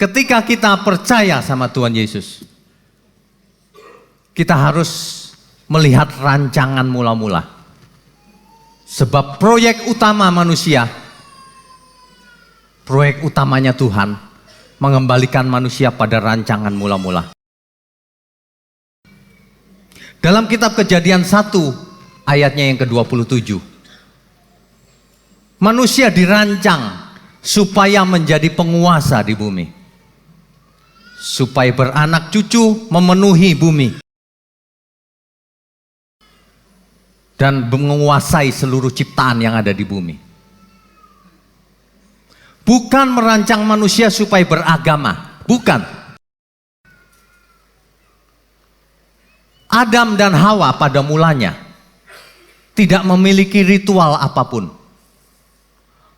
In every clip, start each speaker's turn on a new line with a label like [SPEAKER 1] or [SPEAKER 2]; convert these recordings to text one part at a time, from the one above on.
[SPEAKER 1] ketika kita percaya sama Tuhan Yesus, kita harus melihat rancangan mula-mula. Sebab proyek utama manusia, proyek utamanya Tuhan, mengembalikan manusia pada rancangan mula-mula. Dalam kitab Kejadian 1 ayatnya yang ke-27, manusia dirancang supaya menjadi penguasa di bumi, supaya beranak cucu memenuhi bumi dan menguasai seluruh ciptaan yang ada di bumi. Bukan merancang manusia supaya beragama, bukan. Adam dan Hawa pada mulanya tidak memiliki ritual apapun.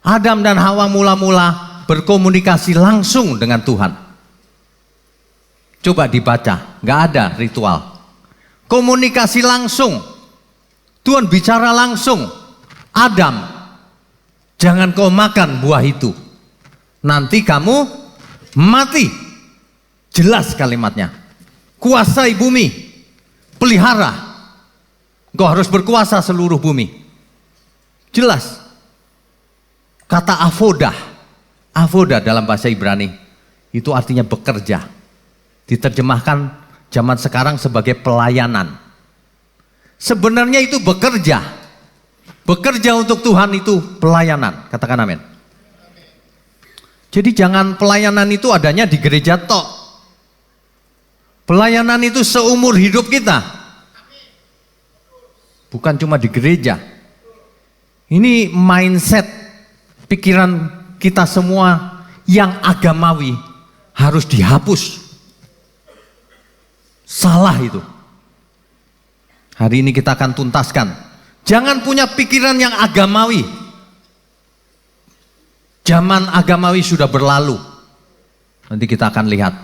[SPEAKER 1] Adam dan Hawa mula-mula berkomunikasi langsung dengan Tuhan. Coba dibaca, nggak ada ritual. Komunikasi langsung. Tuhan bicara langsung. Adam, jangan kau makan buah itu. Nanti kamu mati. Jelas kalimatnya. Kuasai bumi. Pelihara. Kau harus berkuasa seluruh bumi. Jelas. Kata avodah. Avodah dalam bahasa Ibrani itu artinya bekerja. Diterjemahkan zaman sekarang sebagai pelayanan. Sebenarnya itu bekerja. Bekerja untuk Tuhan itu pelayanan. Katakan amin. Jadi jangan pelayanan itu adanya di gereja tok. Pelayanan itu seumur hidup kita. Bukan cuma di gereja. Ini mindset pikiran kita semua yang agamawi harus dihapus. Salah itu. Hari ini kita akan tuntaskan. Jangan punya pikiran yang agamawi. Zaman agamawi sudah berlalu. Nanti kita akan lihat.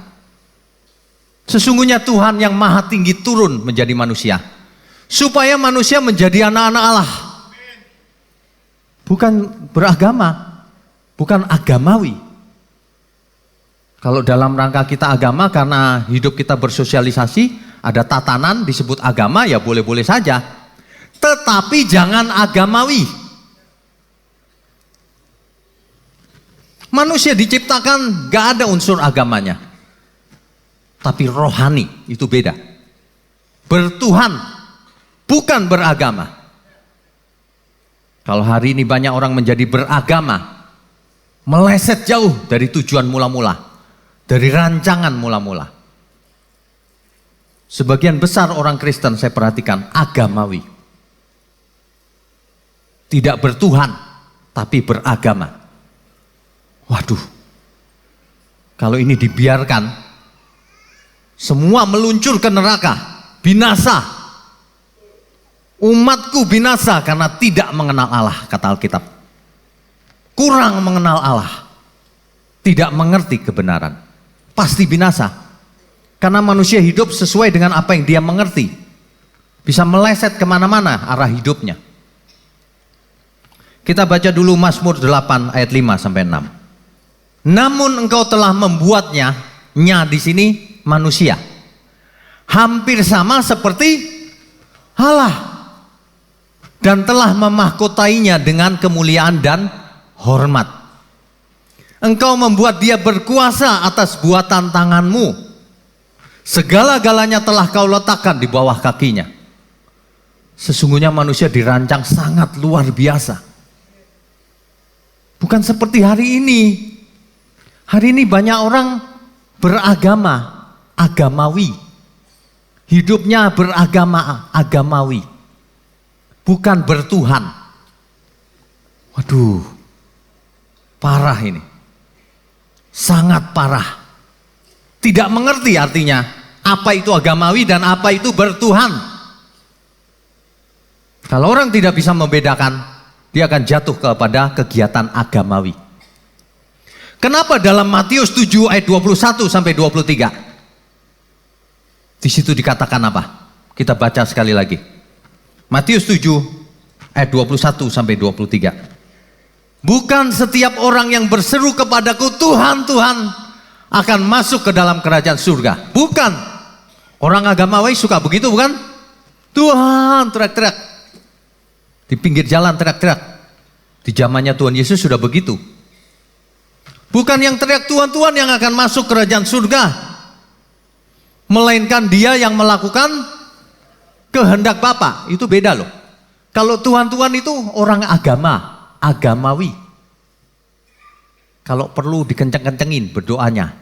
[SPEAKER 1] Sesungguhnya Tuhan yang maha tinggi turun menjadi manusia. Supaya manusia menjadi anak-anak Allah. Bukan beragama. Bukan agamawi. Kalau dalam rangka kita agama karena hidup kita bersosialisasi, ada tatanan disebut agama, ya boleh-boleh saja. Tetapi jangan agamawi. Manusia diciptakan gak ada unsur agamanya. Tapi rohani, itu beda. Bertuhan, bukan beragama. Kalau hari ini banyak orang menjadi beragama, meleset jauh dari tujuan mula-mula, dari rancangan mula-mula. Sebagian besar orang Kristen saya perhatikan agamawi. Tidak bertuhan, tapi beragama. Waduh, kalau ini dibiarkan, semua meluncur ke neraka, binasa. Umatku binasa karena tidak mengenal Allah, kata Alkitab. Kurang mengenal Allah, tidak mengerti kebenaran, pasti binasa. Karena manusia hidup sesuai dengan apa yang dia mengerti. Bisa meleset kemana-mana arah hidupnya. Kita baca dulu Mazmur 8 ayat 5-6. Namun engkau telah membuatnya, nya di sini manusia, hampir sama seperti Allah. Dan telah memahkotainya dengan kemuliaan dan hormat. Engkau membuat dia berkuasa atas buatan tanganmu. Segala-galanya telah kau letakkan di bawah kakinya. Sesungguhnya manusia dirancang sangat luar biasa. Bukan seperti hari ini. Hari ini banyak orang beragama, agamawi. Hidupnya beragama, agamawi. Bukan bertuhan. Waduh, parah ini. Sangat parah. Tidak mengerti artinya apa itu agamawi dan apa itu bertuhan. Kalau orang tidak bisa membedakan, dia akan jatuh kepada kegiatan agamawi. Kenapa dalam Matius 7 ayat 21 sampai 23? Di situ dikatakan apa? Kita baca sekali lagi. Matius 7 ayat 21 sampai 23. Bukan setiap orang yang berseru kepadaku, Tuhan, Tuhan, akan masuk ke dalam kerajaan surga. Bukan. Orang agamawi suka begitu, bukan? Tuhan, teriak-teriak. Di pinggir jalan teriak-teriak. Di zamannya Tuhan Yesus sudah begitu. Bukan yang teriak Tuhan, Tuhan yang akan masuk kerajaan surga. Melainkan dia yang melakukan kehendak Bapa. Itu beda loh. Kalau Tuhan-Tuhan itu orang agama, agamawi. Kalau perlu dikenceng-kencengin berdoanya.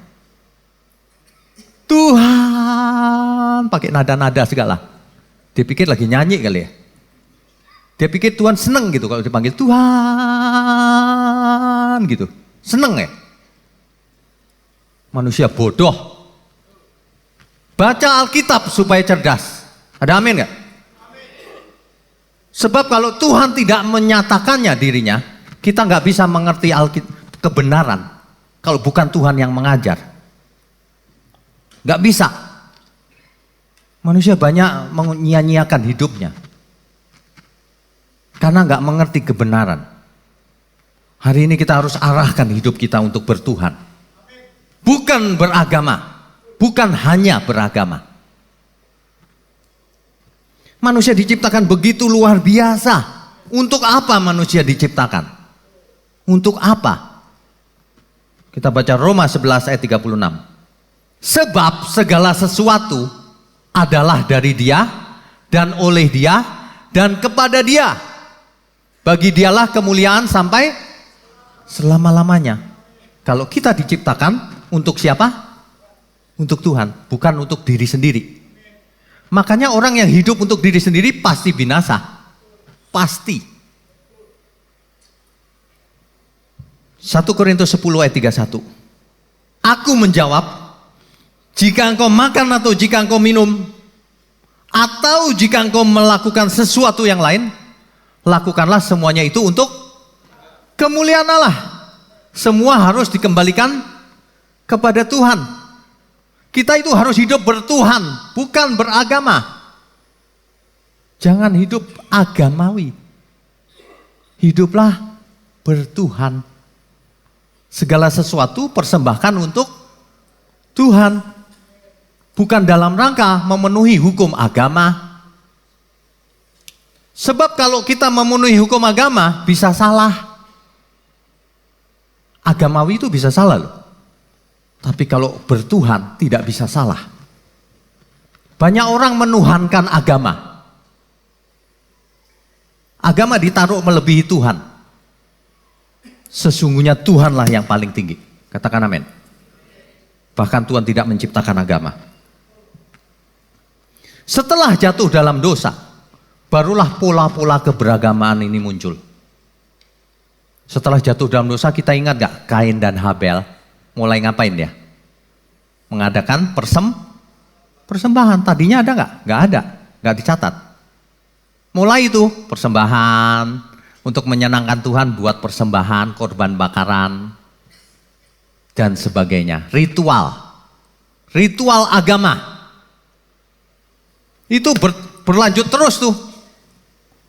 [SPEAKER 1] Tuhan, pakai nada-nada segala. Dia pikir lagi nyanyi kali ya. Dia pikir Tuhan seneng gitu kalau dipanggil Tuhan gitu. Seneng ya. Manusia bodoh. Baca Alkitab supaya cerdas. Ada amin gak? Sebab kalau Tuhan tidak menyatakannya dirinya, kita nggak bisa mengerti kebenaran kalau bukan Tuhan yang mengajar. Nggak bisa. Manusia banyak menyia-nyiakan hidupnya karena nggak mengerti kebenaran. Hari ini kita harus arahkan hidup kita untuk bertuhan, bukan beragama, bukan hanya beragama. Manusia diciptakan begitu luar biasa. Untuk apa manusia diciptakan? Untuk apa? Kita baca Roma 11 ayat 36. Sebab segala sesuatu adalah dari Dia dan oleh Dia dan kepada Dia. Bagi Dialah kemuliaan sampai selama-lamanya. Kalau kita diciptakan untuk siapa? Untuk Tuhan, bukan untuk diri sendiri. Makanya orang yang hidup untuk diri sendiri pasti binasa. Pasti. 1 Korintus 10 ayat 31. Aku menjawab, jika engkau makan atau jika engkau minum, atau jika engkau melakukan sesuatu yang lain, lakukanlah semuanya itu untuk kemuliaan Allah. Semua harus dikembalikan kepada Tuhan. Kita itu harus hidup bertuhan, bukan beragama. Jangan hidup agamawi. Hiduplah bertuhan. Segala sesuatu persembahkan untuk Tuhan. Bukan dalam rangka memenuhi hukum agama. Sebab kalau kita memenuhi hukum agama, bisa salah. Agamawi itu bisa salah loh. Tapi kalau bertuhan tidak bisa salah. Banyak orang menuhankan agama. Agama ditaruh melebihi Tuhan. Sesungguhnya Tuhanlah yang paling tinggi. Katakan amin. Bahkan Tuhan tidak menciptakan agama. Setelah jatuh dalam dosa, barulah pola-pola keberagamaan ini muncul. Setelah jatuh dalam dosa, kita ingat gak Kain dan Habel mulai ngapain dia? Mengadakan persembahan. Tadinya ada gak? Gak ada, gak dicatat. Mulai itu persembahan untuk menyenangkan Tuhan, buat persembahan, korban bakaran dan sebagainya. Ritual agama itu berlanjut terus tuh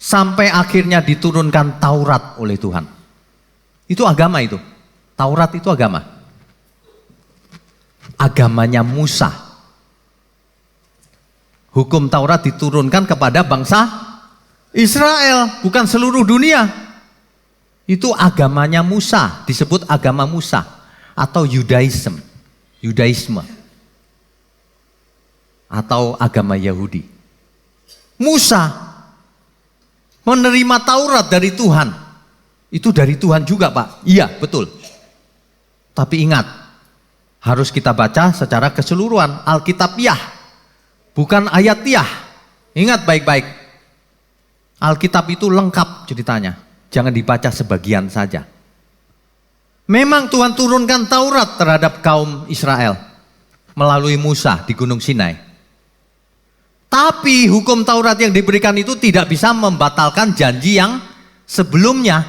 [SPEAKER 1] sampai akhirnya diturunkan Taurat oleh Tuhan. Itu agama itu. Taurat itu agama. Agamanya Musa. Hukum Taurat diturunkan kepada bangsa Israel, bukan seluruh dunia. Itu agamanya Musa, disebut agama Musa atau Yudaisme atau agama Yahudi. Musa menerima Taurat dari Tuhan. Itu dari Tuhan juga, Pak. Iya, betul. Tapi ingat, harus kita baca secara keseluruhan, Alkitabiah, bukan ayatiah. Ingat baik-baik. Alkitab itu lengkap ceritanya. Jangan dibaca sebagian saja. Memang Tuhan turunkan Taurat terhadap kaum Israel melalui Musa di Gunung Sinai. Tapi hukum Taurat yang diberikan itu tidak bisa membatalkan janji yang sebelumnya,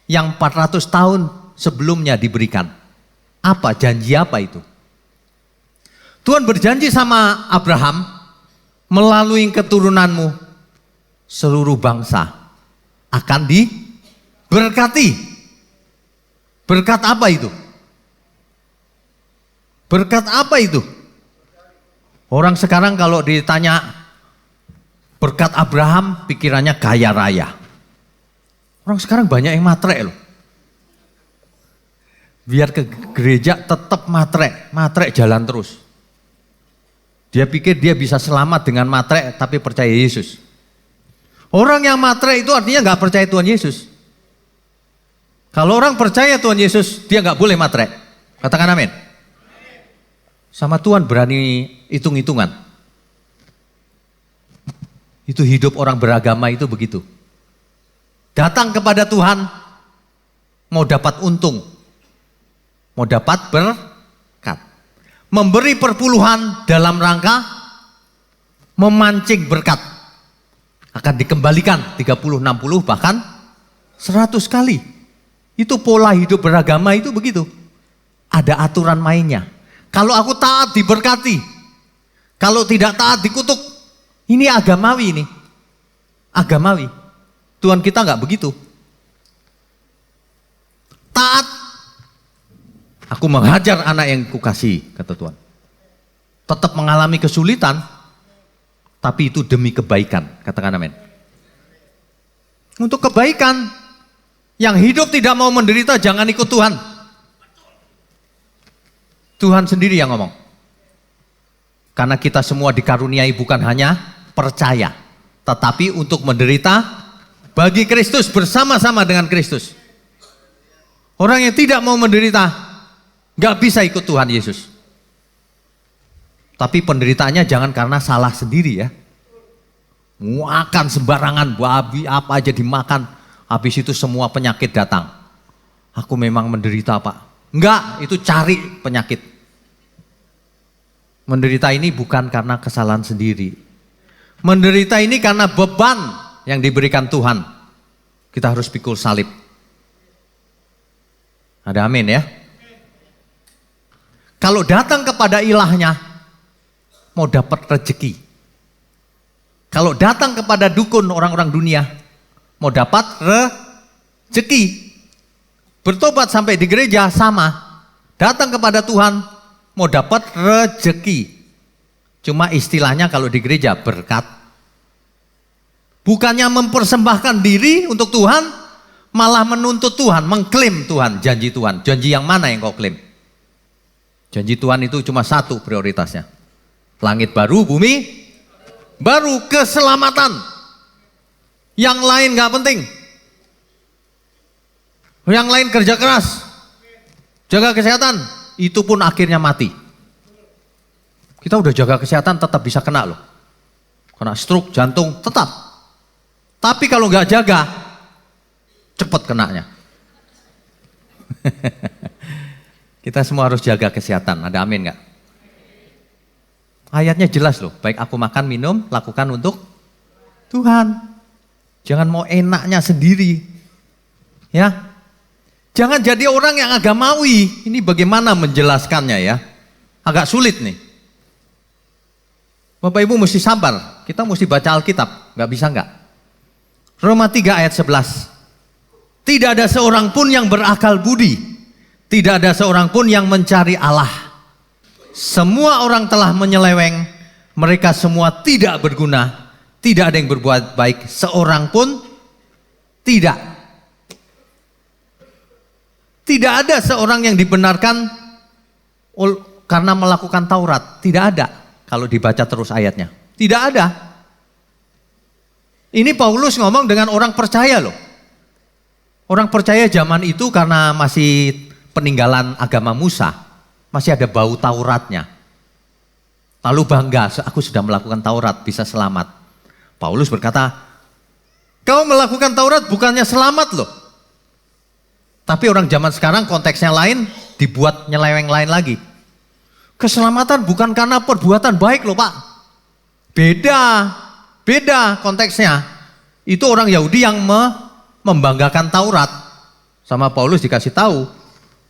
[SPEAKER 1] yang 400 tahun sebelumnya diberikan. Apa janji apa itu? Tuhan berjanji sama Abraham, melalui keturunanmu seluruh bangsa akan diberkati. Berkat apa itu? Berkat apa itu? Orang sekarang kalau ditanya berkat Abraham, pikirannya kaya raya. Orang sekarang banyak yang matre loh. Biar ke gereja tetap matre jalan terus. Dia pikir dia bisa selamat dengan matre tapi percaya Yesus. Orang yang matre itu artinya nggak percaya Tuhan Yesus. Kalau orang percaya Tuhan Yesus, dia nggak boleh matre. Katakan amin. Sama Tuhan berani hitung-hitungan. Itu hidup orang beragama itu begitu. Datang kepada Tuhan, mau dapat untung, mau dapat berkat. Memberi perpuluhan dalam rangka memancing berkat. Akan dikembalikan 30, 60, bahkan 100 kali. Itu pola hidup beragama itu begitu. Ada aturan mainnya. Kalau aku taat diberkati. Kalau tidak taat dikutuk. Ini agamawi ini. Agamawi. Tuhan kita nggak begitu. Taat. Aku menghajar anak yang kukasih, kata Tuhan. Tetap mengalami kesulitan, tapi itu demi kebaikan. Katakan amin. Untuk kebaikan, yang hidup tidak mau menderita jangan ikut Tuhan. Tuhan sendiri yang ngomong. Karena kita semua dikaruniai bukan hanya percaya, tetapi untuk menderita bagi Kristus, bersama-sama dengan Kristus. Orang yang tidak mau menderita gak bisa ikut Tuhan Yesus. Tapi penderitaannya jangan karena salah sendiri ya. Makan sembarangan, babi apa aja dimakan, habis itu semua penyakit datang. Aku memang menderita Pak. Enggak, itu cari penyakit. Menderita ini bukan karena kesalahan sendiri. Menderita ini karena beban yang diberikan Tuhan. Kita harus pikul salib. Ada amin ya. Kalau datang kepada ilahnya, mau dapat rezeki. Kalau datang kepada dukun orang-orang dunia, mau dapat rezeki. Bertobat sampai di gereja sama. Datang kepada Tuhan, mau dapat rezeki. Cuma istilahnya kalau di gereja berkat. Bukannya mempersembahkan diri untuk Tuhan, malah menuntut Tuhan, mengklaim Tuhan, janji Tuhan. Janji yang mana yang kau klaim? Janji Tuhan itu cuma satu prioritasnya. Langit baru, bumi baru, keselamatan. Yang lain gak penting. Yang lain kerja keras, jaga kesehatan, itu pun akhirnya mati. Kita udah jaga kesehatan tetap bisa kena loh. Kena stroke, jantung, tetap. Tapi kalau nggak jaga, cepat kenanya. Kita semua harus jaga kesehatan. Ada amin nggak? Ayatnya jelas loh. Baik aku makan, minum, lakukan untuk Tuhan. Jangan mau enaknya sendiri. Ya. Jangan jadi orang yang agamawi. Ini bagaimana menjelaskannya ya? Agak sulit nih. Bapak Ibu mesti sabar. Kita mesti baca Alkitab. Nggak bisa nggak? Roma 3 ayat 11. Tidak ada seorang pun yang berakal budi. Tidak ada seorang pun yang mencari Allah. Semua orang telah menyeleweng. Mereka semua tidak berguna. Tidak ada yang berbuat baik. Seorang pun tidak. Tidak ada seorang yang dibenarkan karena melakukan Taurat. Tidak ada. Kalau dibaca terus ayatnya. Tidak ada. Ini Paulus ngomong dengan orang percaya loh. Orang percaya zaman itu karena masih peninggalan agama Musa. Masih ada bau Tauratnya. Lalu bangga, aku sudah melakukan Taurat, bisa selamat. Paulus berkata, kau melakukan Taurat bukannya selamat loh. Tapi orang zaman sekarang konteksnya lain, dibuat nyeleweng lain lagi. Keselamatan bukan karena perbuatan baik loh Pak. Beda konteksnya. Itu orang Yahudi yang membanggakan Taurat. Sama Paulus dikasih tahu,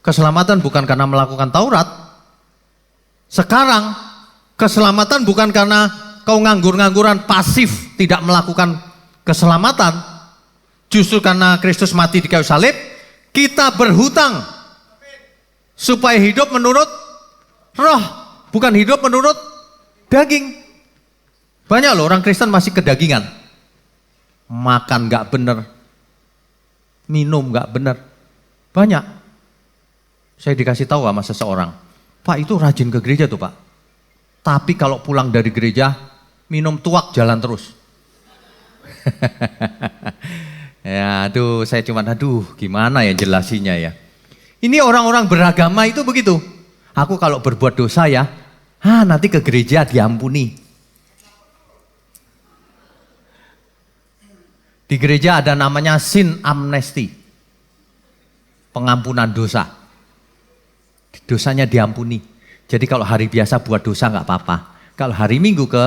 [SPEAKER 1] keselamatan bukan karena melakukan Taurat. Sekarang, keselamatan bukan karena kau nganggur-ngangguran pasif tidak melakukan keselamatan. Justru karena Kristus mati di kayu salib, kita berhutang supaya hidup menurut roh, bukan hidup menurut daging. Banyak loh orang Kristen masih kedagingan. Makan gak bener, minum gak bener. Banyak. Saya dikasih tahu sama seseorang, Pak itu rajin ke gereja tuh Pak. Tapi kalau pulang dari gereja, minum tuak jalan terus. Ya aduh, saya cuman gimana ya jelasinya ya. Ini orang-orang beragama itu begitu. Aku kalau berbuat dosa ya, nanti ke gereja diampuni. Di gereja ada namanya sin amnesti. Pengampunan dosa. Dosanya diampuni. Jadi kalau hari biasa buat dosa nggak apa-apa. Kalau hari Minggu ke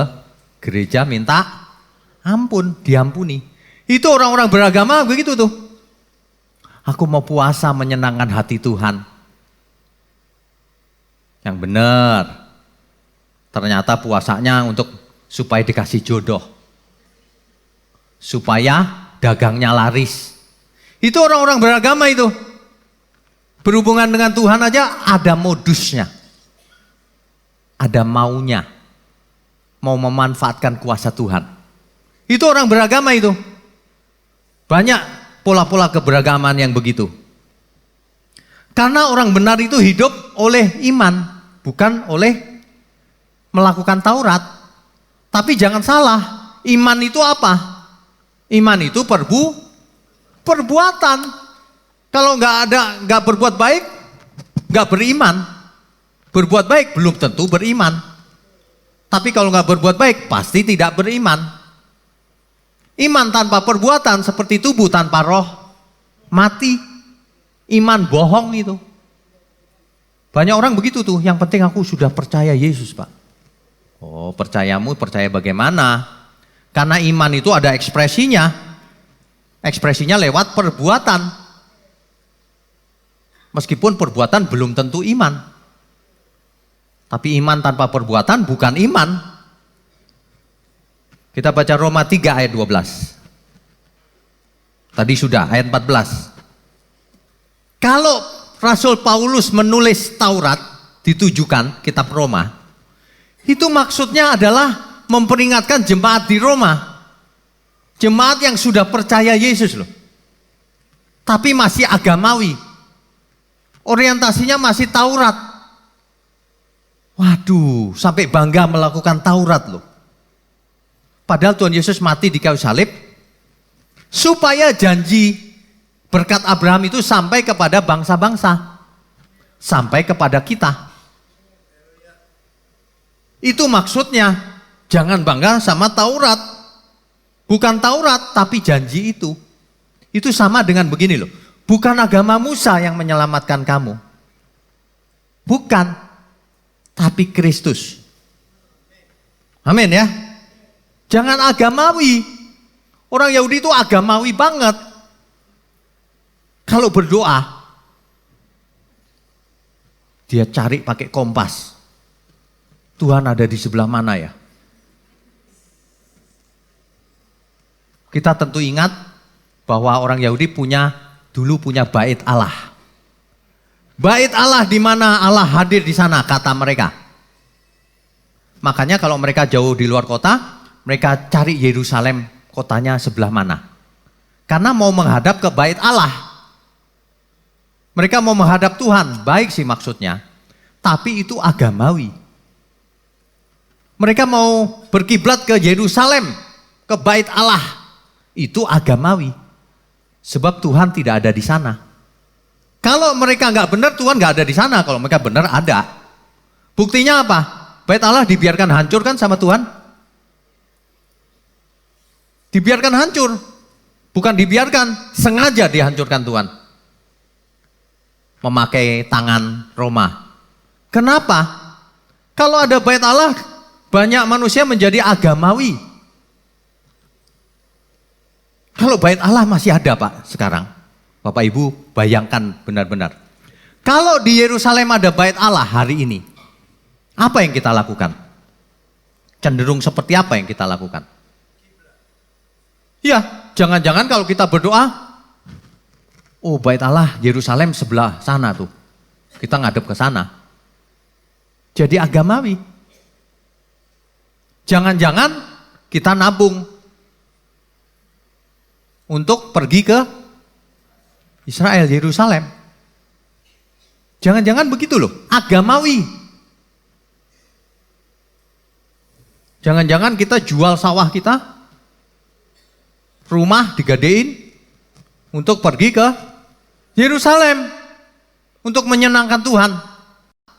[SPEAKER 1] gereja minta ampun, diampuni. Itu orang-orang beragama begitu tuh. Aku mau puasa menyenangkan hati Tuhan. Yang benar. Ternyata puasanya untuk supaya dikasih jodoh. Supaya dagangnya laris. Itu orang-orang beragama itu. Berhubungan dengan Tuhan aja ada modusnya. Ada maunya. Mau memanfaatkan kuasa Tuhan. Itu orang beragama itu. Banyak pola-pola keberagaman yang begitu. Karena orang benar itu hidup oleh iman, bukan oleh melakukan Taurat. Tapi jangan salah, iman itu apa? Iman itu perbuatan. Kalau nggak berbuat baik, nggak beriman. Berbuat baik belum tentu beriman. Tapi kalau nggak berbuat baik, pasti tidak beriman. Iman tanpa perbuatan seperti tubuh tanpa roh, mati. Iman bohong itu. Banyak orang begitu tuh, yang penting aku sudah percaya Yesus Pak. Oh percayamu percaya bagaimana? Karena iman itu ada ekspresinya. Ekspresinya lewat perbuatan. Meskipun perbuatan belum tentu iman. Tapi iman tanpa perbuatan bukan iman. Kita baca Roma 3 ayat 12. Tadi sudah ayat 14. Kalau Rasul Paulus menulis Taurat, ditujukan kitab Roma, itu maksudnya adalah memperingatkan jemaat di Roma. Jemaat yang sudah percaya Yesus loh. Tapi masih agamawi. Orientasinya masih Taurat. Waduh, sampai bangga melakukan Taurat loh. Padahal Tuhan Yesus mati di kayu salib supaya janji berkat Abraham itu sampai kepada bangsa-bangsa, sampai kepada kita. Itu maksudnya, jangan bangga sama Taurat. Bukan Taurat, tapi janji itu. Itu sama dengan begini loh, bukan agama Musa yang menyelamatkan kamu. Bukan, tapi Kristus. Amin ya. Jangan agamawi. Orang Yahudi itu agamawi banget. Kalau berdoa, dia cari pakai kompas. Tuhan ada di sebelah mana ya? Kita tentu ingat bahwa orang Yahudi dulu punya bait Allah. Bait Allah di mana Allah hadir di sana, kata mereka. Makanya kalau mereka jauh di luar kota, mereka cari Yerusalem, kotanya sebelah mana. Karena mau menghadap ke bait Allah. Mereka mau menghadap Tuhan, baik sih maksudnya. Tapi itu agamawi. Mereka mau berkiblat ke Yerusalem, ke bait Allah. Itu agamawi. Sebab Tuhan tidak ada di sana. Kalau mereka nggak benar, Tuhan nggak ada di sana. Kalau mereka benar, ada. Buktinya apa? Bait Allah dibiarkan hancur kan sama Tuhan? Dibiarkan hancur, bukan dibiarkan, sengaja dihancurkan Tuhan. Memakai tangan Roma. Kenapa? Kalau ada bait Allah, banyak manusia menjadi agamawi. Kalau bait Allah masih ada Pak sekarang. Bapak Ibu bayangkan benar-benar. Kalau di Yerusalem ada bait Allah hari ini, apa yang kita lakukan? Cenderung seperti apa yang kita lakukan? Ya, jangan-jangan kalau kita berdoa, oh bait Allah Yerusalem sebelah sana tuh. Kita ngadep ke sana. Jadi agamawi. Jangan-jangan kita nabung untuk pergi ke Israel, Yerusalem. Jangan-jangan begitu loh, agamawi. Jangan-jangan kita jual sawah kita, rumah digadein untuk pergi ke Yerusalem untuk menyenangkan Tuhan.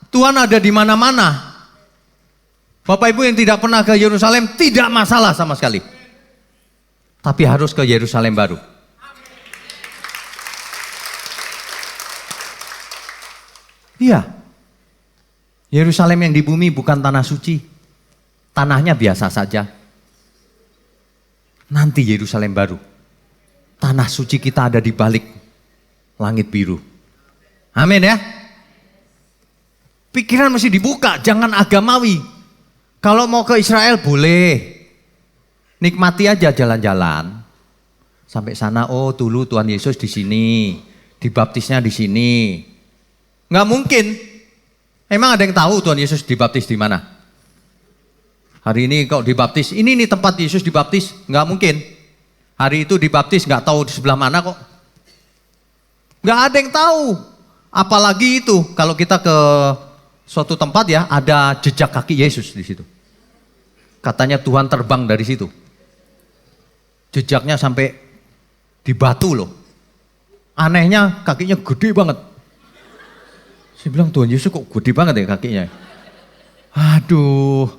[SPEAKER 1] Tuhan ada di mana-mana. Bapak Ibu yang tidak pernah ke Yerusalem tidak masalah sama sekali. Tapi harus ke Yerusalem baru. Iya. Yerusalem yang di bumi bukan tanah suci. Tanahnya biasa saja. Nanti Yerusalem baru. Tanah suci kita ada di balik langit biru. Amin ya. Pikiran mesti dibuka, jangan agamawi. Kalau mau ke Israel boleh. Nikmati aja jalan-jalan. Sampai sana, oh dulu Tuhan Yesus di sini, dibaptisnya di sini. Nggak mungkin. Emang ada yang tahu Tuhan Yesus dibaptis di mana? Hari ini kok dibaptis, ini nih tempat Yesus dibaptis, nggak mungkin. Hari itu dibaptis nggak tahu di sebelah mana kok. Nggak ada yang tahu. Apalagi itu kalau kita ke suatu tempat ya ada jejak kaki Yesus di situ. Katanya Tuhan terbang dari situ. Jejaknya sampai di batu loh. Anehnya kakinya gede banget. Saya bilang Tuhan Yesus kok gede banget ya kakinya. Aduh,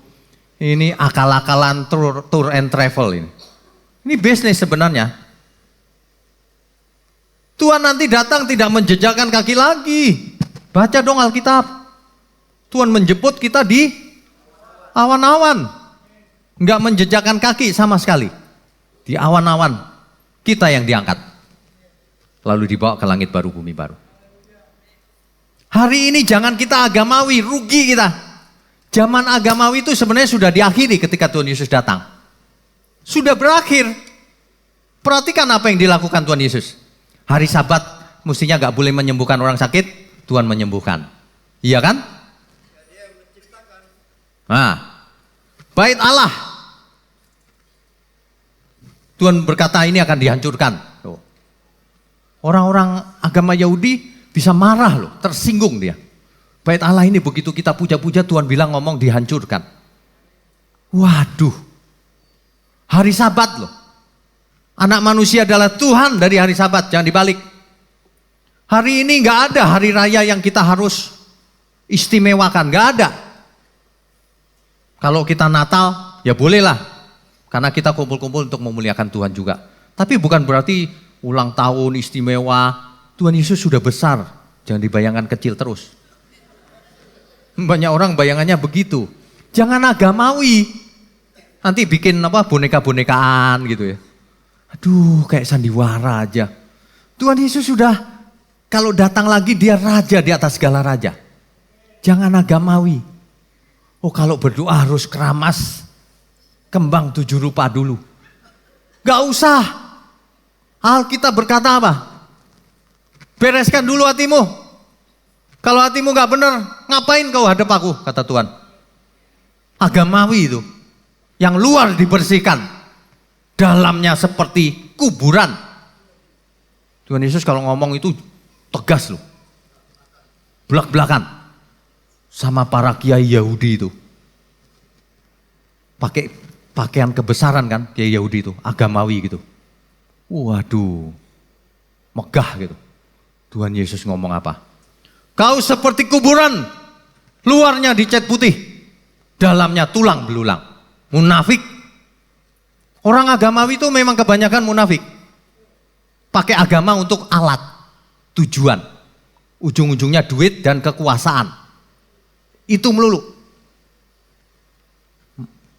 [SPEAKER 1] ini akal-akalan tour and travel ini. Ini bisnis sebenarnya. Tuhan nanti datang tidak menjejakkan kaki lagi. Baca dong Alkitab. Tuhan menjemput kita di awan-awan. Enggak menjejakkan kaki sama sekali. Di awan-awan kita yang diangkat. Lalu dibawa ke langit baru, bumi baru. Hari ini jangan kita agamawi, rugi kita. Zaman agamawi itu sebenarnya sudah diakhiri ketika Tuhan Yesus datang. Sudah berakhir. Perhatikan apa yang dilakukan Tuhan Yesus. Hari Sabat mestinya gak boleh menyembuhkan orang sakit, Tuhan menyembuhkan. Iya kan? Nah, bait Allah. Tuhan berkata ini akan dihancurkan. Orang-orang agama Yahudi bisa marah loh, tersinggung dia. Bait Allah ini begitu kita puja-puja Tuhan bilang ngomong dihancurkan. Waduh. Hari Sabat loh. Anak manusia adalah Tuhan dari hari Sabat, jangan dibalik. Hari ini gak ada hari raya yang kita harus istimewakan, gak ada. Kalau kita Natal, ya bolehlah. Karena kita kumpul-kumpul untuk memuliakan Tuhan juga. Tapi bukan berarti ulang tahun istimewa. Tuhan Yesus sudah besar. Jangan dibayangkan kecil terus. Banyak orang bayangannya begitu. Jangan agamawi. Nanti bikin boneka-bonekaan gitu ya. Aduh, kayak sandiwara aja. Tuhan Yesus sudah, kalau datang lagi dia raja di atas segala raja. Jangan agamawi. Oh kalau berdoa harus keramas kembang 7 rupa dulu. Gak usah. Alkitab berkata apa? Bereskan dulu hatimu. Kalau hatimu gak benar, ngapain kau hadap aku, kata Tuhan. Agamawi itu. Yang luar dibersihkan. Dalamnya seperti kuburan. Tuhan Yesus kalau ngomong itu tegas loh. Belak-belakan. Sama para kiai Yahudi itu. Pakai pakaian kebesaran kan, kiai Yahudi itu, agamawi gitu. Waduh, megah gitu. Tuhan Yesus ngomong apa? Kau seperti kuburan, luarnya dicat putih, dalamnya tulang belulang. Munafik. Orang agamawi itu memang kebanyakan munafik. Pakai agama untuk alat, tujuan. Ujung-ujungnya duit dan kekuasaan. Itu melulu.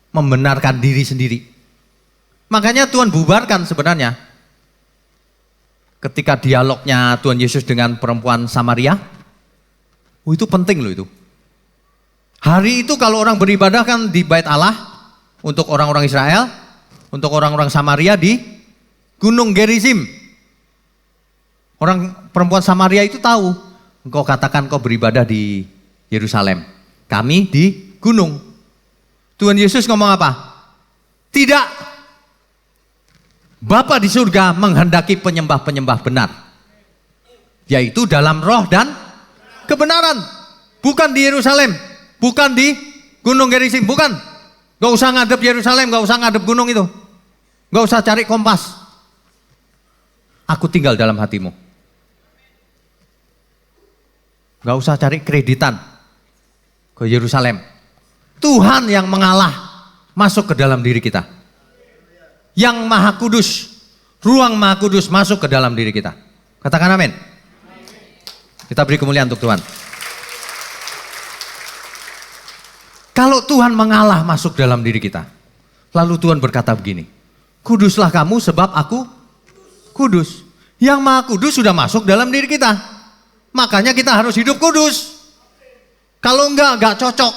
[SPEAKER 1] Membenarkan diri sendiri. Makanya Tuhan bubarkan sebenarnya. Ketika dialognya Tuhan Yesus dengan perempuan Samaria. Itu penting loh itu. Hari itu kalau orang beribadah kan di bait Allah. Untuk orang-orang Israel. Untuk orang-orang Samaria di Gunung Gerizim. Orang perempuan Samaria itu tahu. Engkau katakan kau beribadah di Yerusalem. kami di gunung. Tuhan Yesus ngomong apa? Tidak. Bapa di surga menghendaki penyembah-penyembah benar, yaitu dalam roh dan kebenaran. Bukan di Yerusalem, bukan di Gunung Gerizim, bukan. Gak usah ngadep Yerusalem, gak usah ngadep gunung itu. Gak usah cari kompas. Aku tinggal dalam hatimu. Gak usah cari kreditan ke Yerusalem. Tuhan yang mengalah masuk ke dalam diri kita. Yang Maha Kudus, ruang Maha Kudus masuk ke dalam diri kita. Katakan amin. Kita beri kemuliaan untuk Tuhan. Kalau Tuhan mengalah masuk dalam diri kita, lalu Tuhan berkata begini, kuduslah kamu sebab aku kudus. Yang Maha Kudus sudah masuk dalam diri kita. Makanya kita harus hidup kudus. Kalau enggak cocok.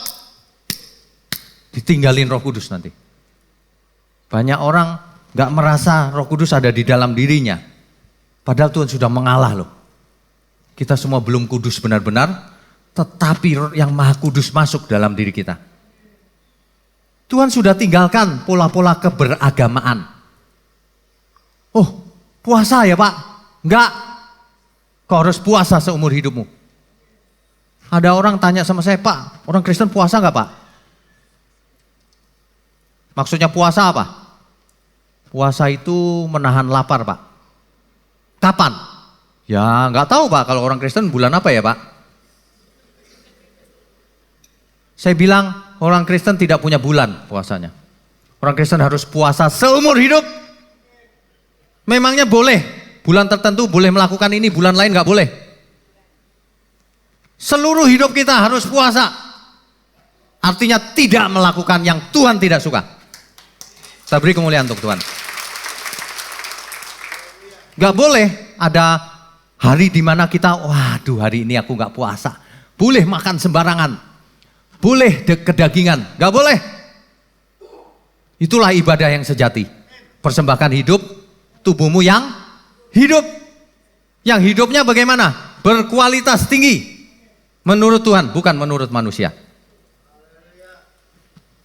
[SPEAKER 1] Ditinggalin Roh Kudus nanti. Banyak orang enggak merasa Roh Kudus ada di dalam dirinya. Padahal Tuhan sudah mengalah loh. Kita semua belum kudus benar-benar, tetapi yang Maha Kudus masuk dalam diri kita. Tuhan sudah tinggalkan pola-pola keberagamaan. Oh, puasa ya Pak? Enggak. Kau harus puasa seumur hidupmu. Ada orang tanya sama saya, Pak, orang Kristen puasa enggak Pak? Maksudnya puasa apa? Puasa itu menahan lapar Pak. Kapan? Ya enggak tahu Pak, kalau orang Kristen bulan apa ya Pak? Saya bilang orang Kristen tidak punya bulan puasanya. Orang Kristen harus puasa seumur hidup. Memangnya boleh bulan tertentu boleh melakukan ini, bulan lain nggak boleh. Seluruh hidup kita harus puasa. Artinya tidak melakukan yang Tuhan tidak suka. Kita beri kemuliaan untuk Tuhan. Nggak boleh ada hari di mana kita, waduh hari ini aku nggak puasa. Boleh makan sembarangan. Boleh kedagingan. Nggak boleh. Itulah ibadah yang sejati. Persembahkan hidup, tubuhmu yang hidup. Yang hidupnya bagaimana? Berkualitas tinggi. Menurut Tuhan, bukan menurut manusia.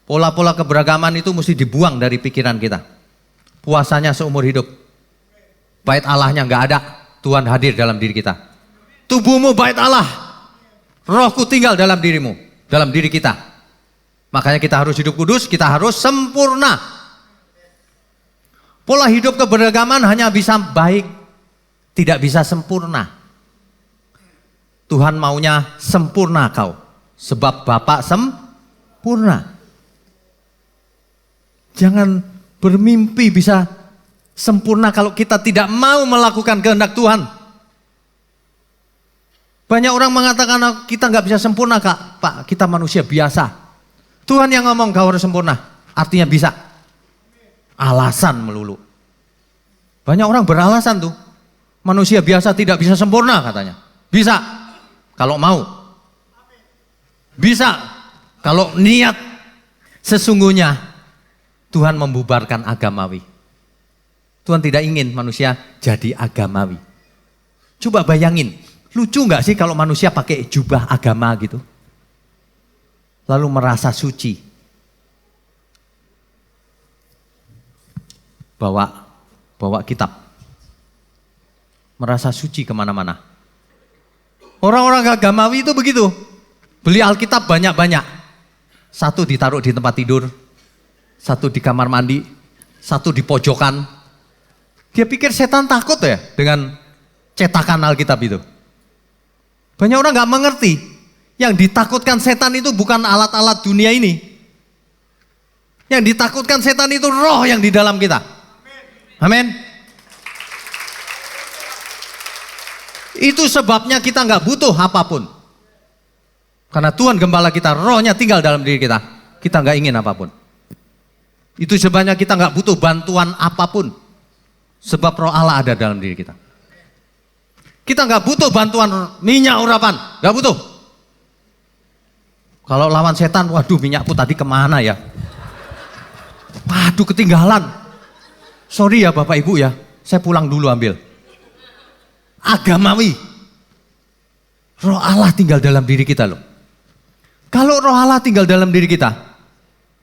[SPEAKER 1] Pola-pola keberagaman itu mesti dibuang dari pikiran kita. Puasanya seumur hidup. Bait Allahnya nggak ada. Tuhan hadir dalam diri kita. Tubuhmu bait Allah. Rohku tinggal dalam dirimu. Dalam diri kita. Makanya kita harus hidup kudus. Kita harus sempurna. Pola hidup keberagaman hanya bisa baik. Tidak bisa sempurna. Tuhan maunya sempurna kau. Sebab Bapa sempurna. Jangan bermimpi bisa sempurna kalau kita tidak mau melakukan kehendak Tuhan. Banyak orang mengatakan kita nggak bisa sempurna Kak. Pak, kita manusia biasa. Tuhan yang ngomong kau harus sempurna. Artinya bisa. Alasan melulu. Banyak orang beralasan tuh. Manusia biasa tidak bisa sempurna katanya. Bisa. Kalau mau. Bisa. Kalau niat. Sesungguhnya Tuhan membubarkan agamawi. Tuhan tidak ingin manusia jadi agamawi. Coba bayangin. Lucu gak sih kalau manusia pakai jubah agama gitu? Lalu merasa suci. Bawa kitab. Merasa suci kemana-mana. Orang-orang agamawi itu begitu. Beli Alkitab banyak-banyak. Satu ditaruh di tempat tidur. Satu di kamar mandi. Satu di pojokan. Dia pikir setan takut ya dengan cetakan Alkitab itu. Banyak orang gak mengerti. Yang ditakutkan setan itu bukan alat-alat dunia ini. Yang ditakutkan setan itu roh yang di dalam kita. Amin. Itu sebabnya kita nggak butuh apapun. Karena Tuhan Gembala kita, rohnya tinggal dalam diri kita. Kita nggak ingin apapun. Itu sebabnya kita nggak butuh bantuan apapun. Sebab roh Allah ada dalam diri kita. Kita nggak butuh bantuan minyak urapan. Nggak butuh. Kalau lawan setan, waduh minyakku tadi kemana ya? Waduh ketinggalan. Sorry ya Bapak Ibu ya, saya pulang dulu ambil. Agamawi. Roh Allah tinggal dalam diri kita loh. Kalau Roh Allah tinggal dalam diri kita,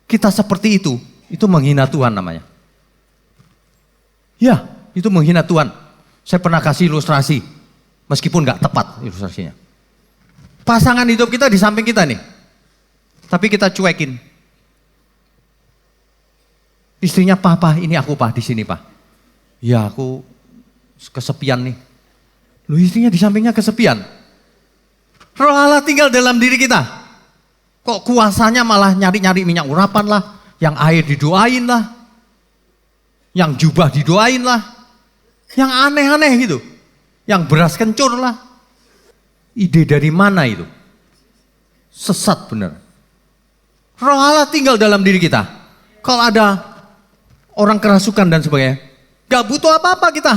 [SPEAKER 1] kita seperti itu menghina Tuhan namanya. Ya, itu menghina Tuhan. Saya pernah kasih ilustrasi, meskipun nggak tepat ilustrasinya. Pasangan hidup kita di samping kita nih, tapi kita cuekin. Istrinya, "Papa, ini aku Pak, di sini Pak." "Ya, aku kesepian nih." Loh, istrinya di sampingnya kesepian. Roh Allah tinggal dalam diri kita. Kok kuasanya malah nyari-nyari minyak urapan lah, yang air didoain lah, yang jubah didoain lah, yang aneh-aneh gitu, yang beras kencur lah. Ide dari mana itu? Sesat bener. Roh Allah tinggal dalam diri kita. Kalau ada orang kerasukan dan sebagainya, gak butuh apa-apa kita.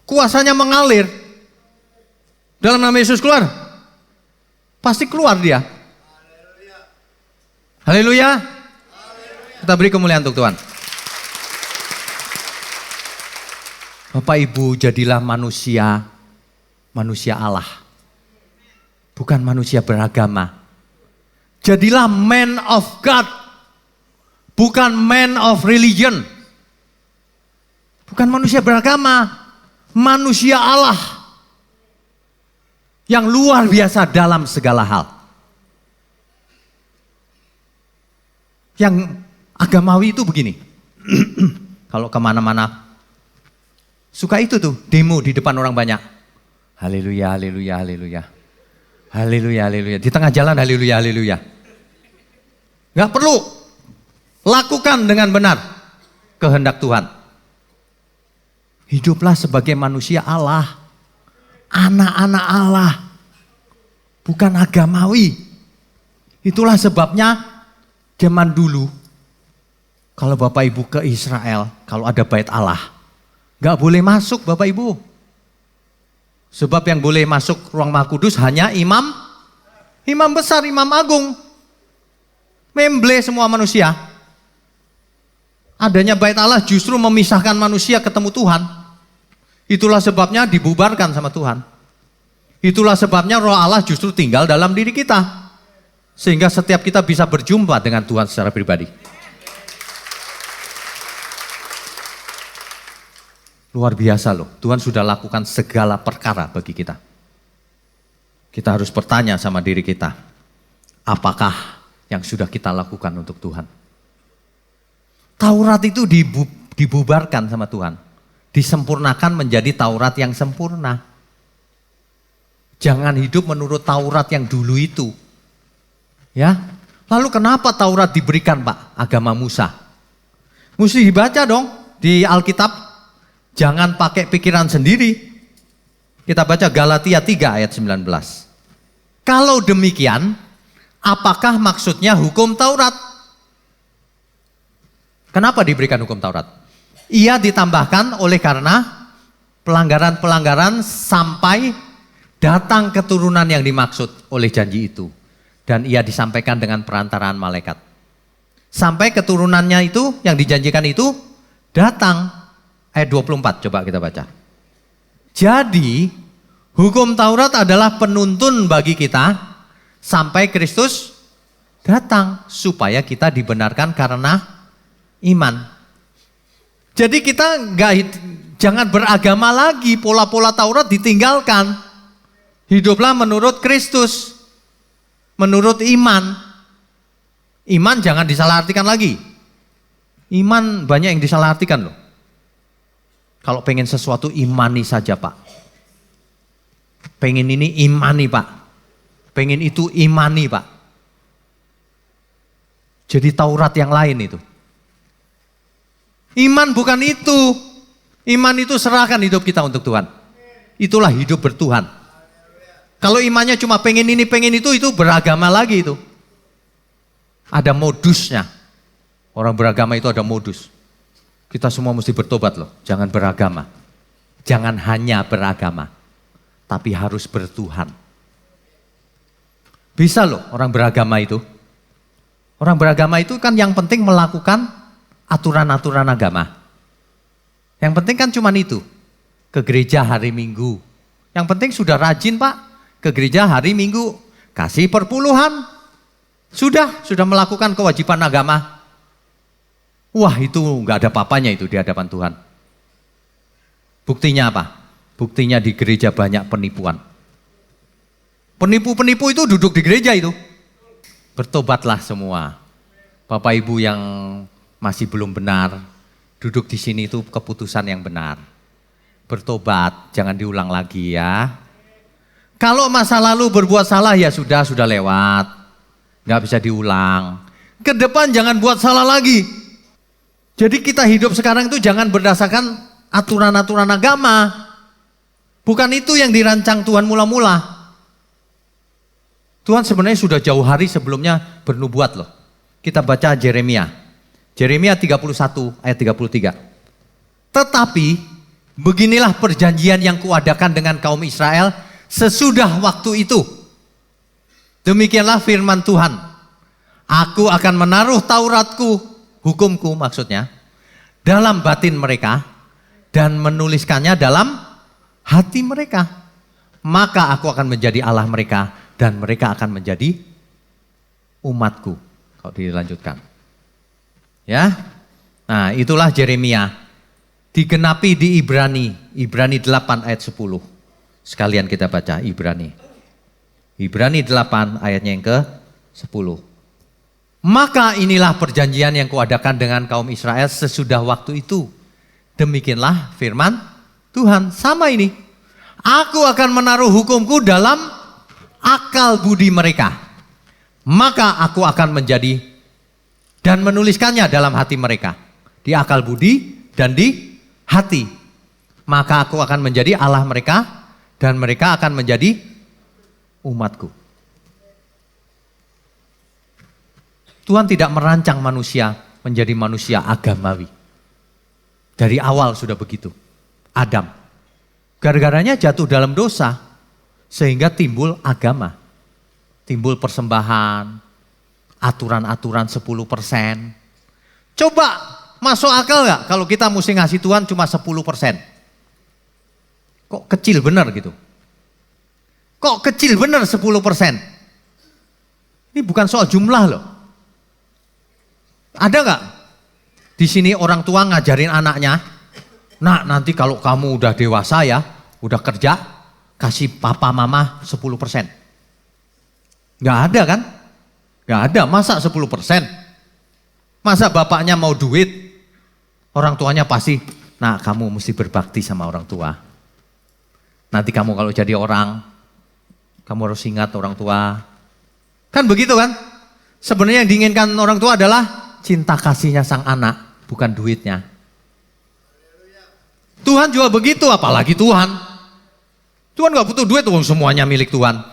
[SPEAKER 1] Kuasanya mengalir. Dalam nama Yesus keluar. Pasti keluar dia. Haleluya. Kita beri kemuliaan untuk Tuhan. Bapak Ibu, jadilah manusia Allah. Bukan manusia beragama. Jadilah man of God. Bukan man of religion. Bukan manusia beragama. Manusia Allah. Yang luar biasa dalam segala hal. Yang agamawi itu begini. Kalau kemana-mana. Suka itu tuh, demo di depan orang banyak. Haleluya, haleluya, haleluya. Haleluya, haleluya. Di tengah jalan, haleluya, haleluya. Gak perlu. Lakukan dengan benar kehendak Tuhan. Hiduplah sebagai manusia Allah. Anak-anak Allah. Bukan agamawi. Itulah sebabnya zaman dulu, kalau Bapak Ibu ke Israel, kalau ada bait Allah, gak boleh masuk Bapak Ibu. Sebab yang boleh masuk ruang Maha Kudus hanya imam besar, imam agung. Memble semua manusia. Adanya bait Allah justru memisahkan manusia ketemu Tuhan. Itulah sebabnya dibubarkan sama Tuhan. Itulah sebabnya Roh Allah justru tinggal dalam diri kita. Sehingga setiap kita bisa berjumpa dengan Tuhan secara pribadi. Luar biasa loh, Tuhan sudah lakukan segala perkara bagi kita. Kita harus bertanya sama diri kita, apakah yang sudah kita lakukan untuk Tuhan? Taurat itu dibubarkan sama Tuhan. Disempurnakan menjadi Taurat yang sempurna. Jangan hidup menurut Taurat yang dulu itu. Ya, lalu kenapa Taurat diberikan Pak? Agama Musa. Mesti dibaca dong di Alkitab. Jangan pakai pikiran sendiri. Kita baca Galatia 3 ayat 19. Kalau demikian, apakah maksudnya hukum Taurat? Kenapa diberikan hukum Taurat? Ia ditambahkan oleh karena pelanggaran-pelanggaran sampai datang keturunan yang dimaksud oleh janji itu. Dan ia disampaikan dengan perantaraan malaikat. Sampai keturunannya itu, yang dijanjikan itu, datang. Ayat 24, coba kita baca. Jadi, hukum Taurat adalah penuntun bagi kita sampai Kristus datang. Supaya kita dibenarkan karena iman. Jadi kita jangan beragama lagi, pola-pola Taurat ditinggalkan. Hiduplah menurut Kristus. Menurut iman. Iman jangan disalahartikan lagi. Iman banyak yang disalahartikan loh. Kalau pengen sesuatu imani saja Pak. Pengen ini imani Pak. Pengen itu imani Pak. Jadi Taurat yang lain itu. Iman bukan itu. Iman itu serahkan hidup kita untuk Tuhan. Itulah hidup bertuhan. Kalau imannya cuma pengen ini, pengen itu beragama lagi itu. Ada modusnya. Orang beragama itu ada modus. Kita semua mesti bertobat loh. Jangan beragama. Jangan hanya beragama. Tapi harus bertuhan. Bisa loh orang beragama itu. Orang beragama itu kan yang penting melakukan aturan-aturan agama. Yang penting kan cuma itu. Ke gereja hari Minggu. Yang penting sudah rajin Pak. Ke gereja hari Minggu. kasih perpuluhan, sudah melakukan kewajiban agama. Wah, itu nggak ada papanya itu di hadapan Tuhan. Buktinya apa? Buktinya di gereja banyak penipuan. Penipu-penipu itu duduk di gereja itu. Bertobatlah semua. Bapak Ibu yang masih belum benar, duduk di sini itu keputusan yang benar. Bertobat, jangan diulang lagi ya. Kalau masa lalu berbuat salah ya sudah lewat. Nggak bisa diulang. Ke depan jangan buat salah lagi. Jadi kita hidup sekarang itu jangan berdasarkan aturan-aturan agama. Bukan itu yang dirancang Tuhan mula-mula. Tuhan sebenarnya sudah jauh hari sebelumnya bernubuat loh. Kita baca Yeremia 31 ayat 33. Tetapi beginilah perjanjian yang kuadakan dengan kaum Israel sesudah waktu itu. Demikianlah firman Tuhan. Aku akan menaruh Tauratku, hukumku maksudnya, dalam batin mereka dan menuliskannya dalam hati mereka. Maka aku akan menjadi Allah mereka dan mereka akan menjadi umatku. Kalau dilanjutkan. Ya. Nah, itulah Yeremia. Digenapi di Ibrani 8 ayat 10. Sekalian kita baca Ibrani 8 ayatnya yang ke-10. Maka inilah perjanjian yang kuadakan dengan kaum Israel sesudah waktu itu. Demikianlah firman Tuhan. Sama ini. Aku akan menaruh hukumku dalam akal budi mereka. Maka aku akan menjadi dan menuliskannya dalam hati mereka. Di akal budi dan di hati. Maka aku akan menjadi Allah mereka dan mereka akan menjadi umatku. Tuhan tidak merancang manusia menjadi manusia agamawi. Dari awal sudah begitu. Adam. Gara-garanya jatuh dalam dosa. Sehingga timbul agama. Timbul persembahan. Aturan-aturan 10%. Coba masuk akal gak kalau kita mesti ngasih Tuhan cuma 10%? Kok kecil benar gitu? Kok kecil benar 10%? Ini bukan soal jumlah loh. Ada gak di sini orang tua ngajarin anaknya, nak nanti kalau kamu udah dewasa ya, udah kerja, kasih papa mama 10%. Gak ada kan? Gak ada, masa 10%? Masa bapaknya mau duit, orang tuanya pasti, nah kamu mesti berbakti sama orang tua. Nanti kamu kalau jadi orang, kamu harus ingat orang tua. Kan begitu kan? Sebenarnya yang diinginkan orang tua adalah cinta kasihnya sang anak, bukan duitnya. Tuhan juga begitu, apalagi Tuhan. Tuhan gak butuh duit, semuanya milik Tuhan.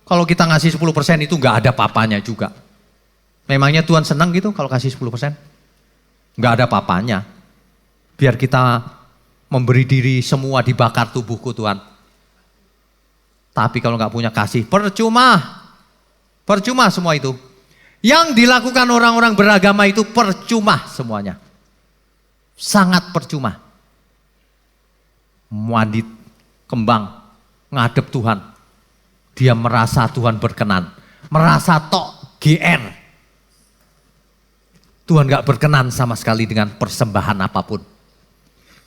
[SPEAKER 1] Kalau kita ngasih 10% itu gak ada papanya juga. Memangnya Tuhan senang gitu kalau kasih 10%? Gak ada papanya. Biar kita memberi diri semua dibakar tubuhku Tuhan. Tapi kalau gak punya kasih, percuma. Percuma semua itu. Yang dilakukan orang-orang beragama itu percuma semuanya. Sangat percuma. Wadid kembang ngadep Tuhan. Dia merasa Tuhan berkenan. Merasa tok GR. Tuhan gak berkenan sama sekali dengan persembahan apapun.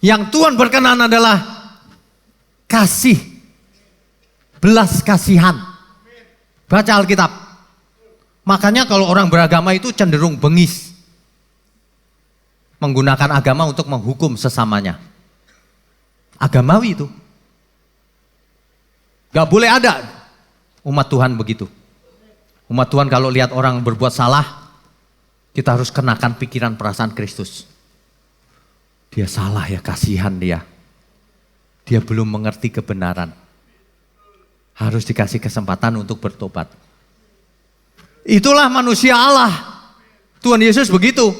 [SPEAKER 1] Yang Tuhan berkenan adalah kasih. Belas kasihan. Baca Alkitab. Makanya kalau orang beragama itu cenderung bengis. Menggunakan agama untuk menghukum sesamanya. Agamawi itu. Gak boleh ada umat Tuhan begitu. Umat Tuhan kalau lihat orang berbuat salah, kita harus kenakan pikiran perasaan Kristus. Dia salah ya, kasihan dia. Dia belum mengerti kebenaran. Harus dikasih kesempatan untuk bertobat. Itulah manusia Allah. Tuhan Yesus begitu.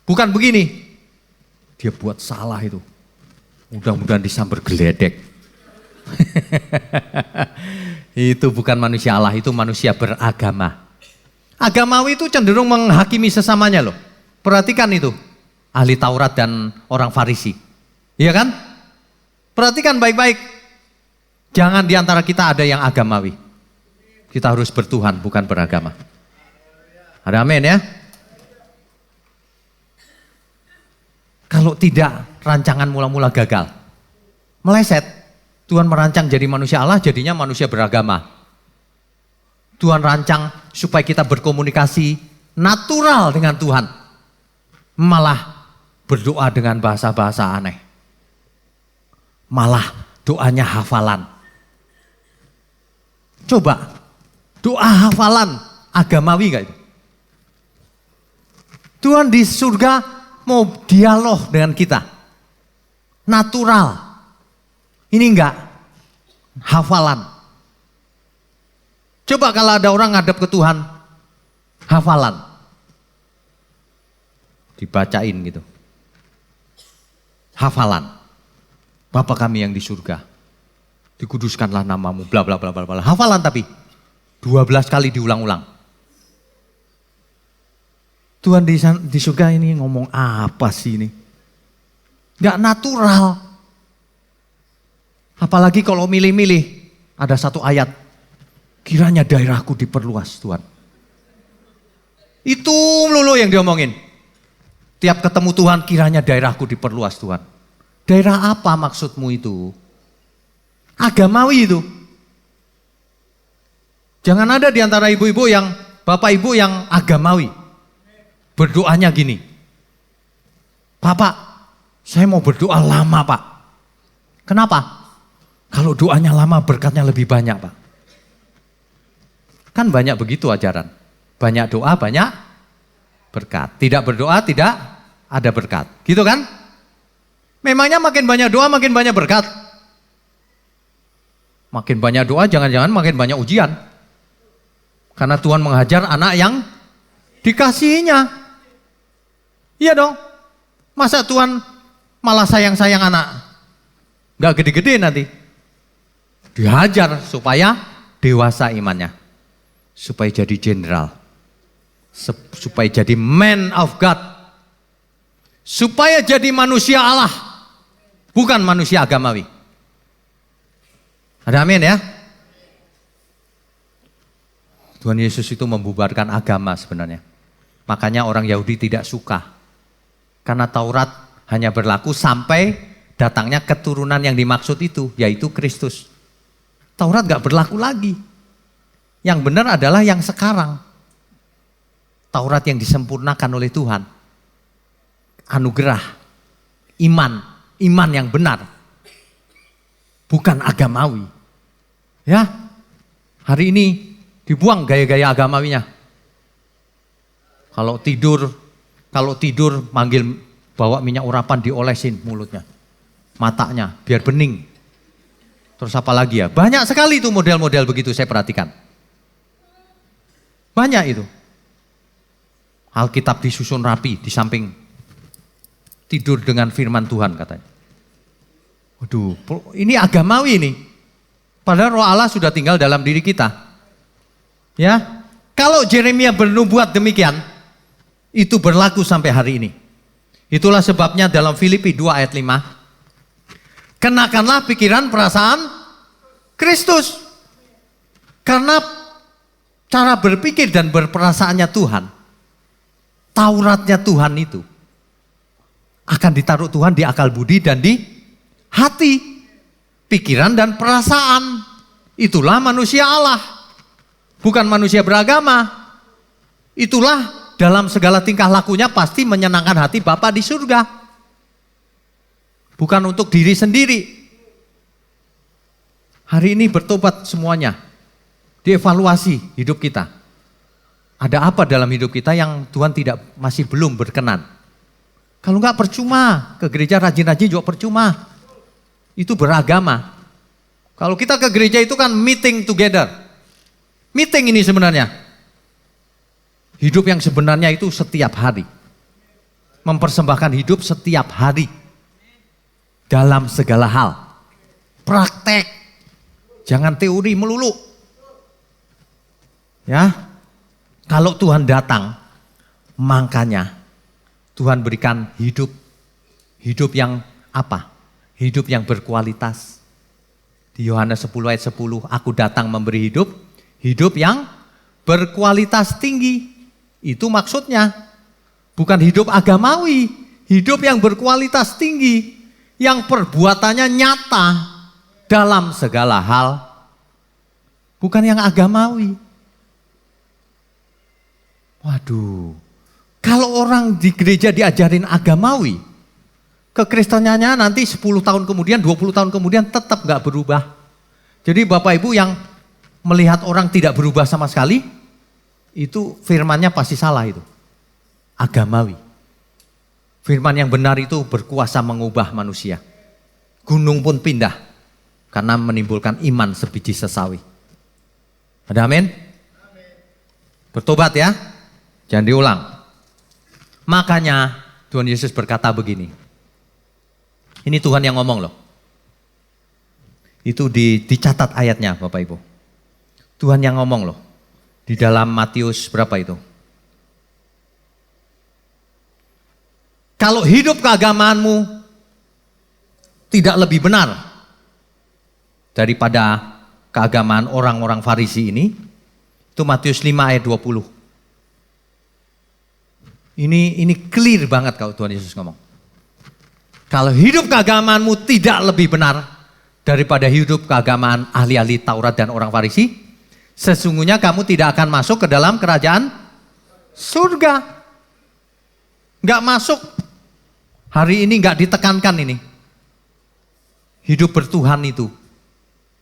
[SPEAKER 1] Bukan begini. Dia buat salah itu. Mudah-mudahan disambar geledek. Itu bukan manusia Allah, itu manusia beragama. Agamawi itu cenderung menghakimi sesamanya loh. Perhatikan itu. Ahli Taurat dan orang Farisi. Iya kan? Perhatikan baik-baik. Jangan diantara kita ada yang agamawi. Kita harus bertuhan, bukan beragama. Ada amin ya? Kalau tidak, rancangan mula-mula gagal. Meleset. Tuhan merancang jadi manusia Allah, jadinya manusia beragama. Tuhan rancang supaya kita berkomunikasi natural dengan Tuhan. Malah berdoa dengan bahasa-bahasa aneh. Malah doanya hafalan. Coba, doa hafalan agamawi gak itu? Tuhan di surga mau dialog dengan kita. Natural. Ini enggak. Hafalan. Coba kalau ada orang ngadep ke Tuhan. Hafalan. Dibacain gitu. Hafalan. Bapa kami yang di surga. Dikuduskanlah namamu. Bla bla bla bla bla. Hafalan tapi. 12 kali diulang-ulang. Tuhan di surga ini ngomong apa sih ini? Gak natural. Apalagi kalau milih-milih. Ada satu ayat. Kiranya daerahku diperluas Tuhan. Itu melulu yang diomongin. Tiap ketemu Tuhan kiranya daerahku diperluas Tuhan. Daerah apa maksudmu itu? Agamawi itu. Jangan ada di antara ibu-ibu yang, bapak ibu yang agamawi. Berdoanya gini, Bapak, saya mau berdoa lama Pak. Kenapa? Kalau doanya lama berkatnya lebih banyak Pak. Kan banyak begitu ajaran. Banyak doa, banyak berkat. Tidak berdoa, tidak ada berkat. Gitu kan? Memangnya makin banyak doa, makin banyak berkat. Makin banyak doa, jangan-jangan makin banyak ujian. Karena Tuhan menghajar anak yang dikasihinya. Iya dong, masa Tuhan malah sayang-sayang anak? Gak gede-gede nanti. Dihajar supaya dewasa imannya. Supaya jadi jenderal. Supaya jadi man of God. Supaya jadi manusia Allah. Bukan manusia agamawi. Ada amin ya? Tuhan Yesus itu membubarkan agama sebenarnya. Makanya orang Yahudi tidak suka. Karena Taurat hanya berlaku sampai datangnya keturunan yang dimaksud itu, yaitu Kristus. Taurat gak berlaku lagi. Yang benar adalah yang sekarang. Taurat yang disempurnakan oleh Tuhan. Anugerah, iman yang benar. Bukan agamawi. Ya, hari ini dibuang gaya-gaya agamawinya. Kalau tidur manggil bawa minyak urapan diolesin mulutnya, matanya biar bening. Terus apa lagi ya? Banyak sekali itu model-model begitu saya perhatikan. Banyak itu. Alkitab disusun rapi di samping tidur dengan firman Tuhan katanya. Waduh, ini agamawi ini. Padahal Roh Allah sudah tinggal dalam diri kita. Ya, kalau Yeremia bernubuat demikian, itu berlaku sampai hari ini. Itulah sebabnya dalam Filipi 2 ayat 5. Kenakanlah pikiran perasaan Kristus. Karena cara berpikir dan berperasaannya Tuhan. Tauratnya Tuhan itu. Akan ditaruh Tuhan di akal budi dan di hati. Pikiran dan perasaan. Itulah manusia Allah. Bukan manusia beragama. Itulah dalam segala tingkah lakunya pasti menyenangkan hati Bapa di surga. Bukan untuk diri sendiri. Hari ini bertobat semuanya. Dievaluasi hidup kita. Ada apa dalam hidup kita yang Tuhan masih belum berkenan. Kalau enggak percuma. Ke gereja rajin-rajin juga percuma. Itu beragama. Kalau kita ke gereja itu kan meeting together. Meeting ini sebenarnya. Hidup yang sebenarnya itu setiap hari. Mempersembahkan hidup setiap hari. Dalam segala hal. Praktek. Jangan teori melulu. Ya. Kalau Tuhan datang, makanya Tuhan berikan hidup. Hidup yang apa? Hidup yang berkualitas. Di Yohanes 10 ayat 10, aku datang memberi hidup. Hidup yang berkualitas tinggi. Itu maksudnya. Bukan hidup agamawi. Hidup yang berkualitas tinggi. Yang perbuatannya nyata dalam segala hal. Bukan yang agamawi. Waduh. Kalau orang di gereja diajarin agamawi, kekristenannya nanti 10 tahun kemudian, 20 tahun kemudian tetap gak berubah. Jadi Bapak Ibu yang melihat orang tidak berubah sama sekali, itu firmannya pasti salah itu. Agamawi. Firman yang benar itu berkuasa mengubah manusia. Gunung pun pindah karena menimbulkan iman sebiji sesawi. Ada amin? Bertobat ya, jangan diulang. Makanya Tuhan Yesus berkata begini. Ini Tuhan yang ngomong loh. Itu dicatat ayatnya Bapak Ibu. Tuhan yang ngomong loh. Di dalam Matius berapa itu? Kalau hidup keagamaanmu tidak lebih benar daripada keagamaan orang-orang Farisi ini, itu Matius 5 ayat 20. Ini clear banget kalau Tuhan Yesus ngomong. Kalau hidup keagamaanmu tidak lebih benar daripada hidup keagamaan ahli-ahli Taurat dan orang Farisi, sesungguhnya kamu tidak akan masuk ke dalam kerajaan surga. Enggak masuk. Hari ini enggak ditekankan ini. Hidup bertuhan itu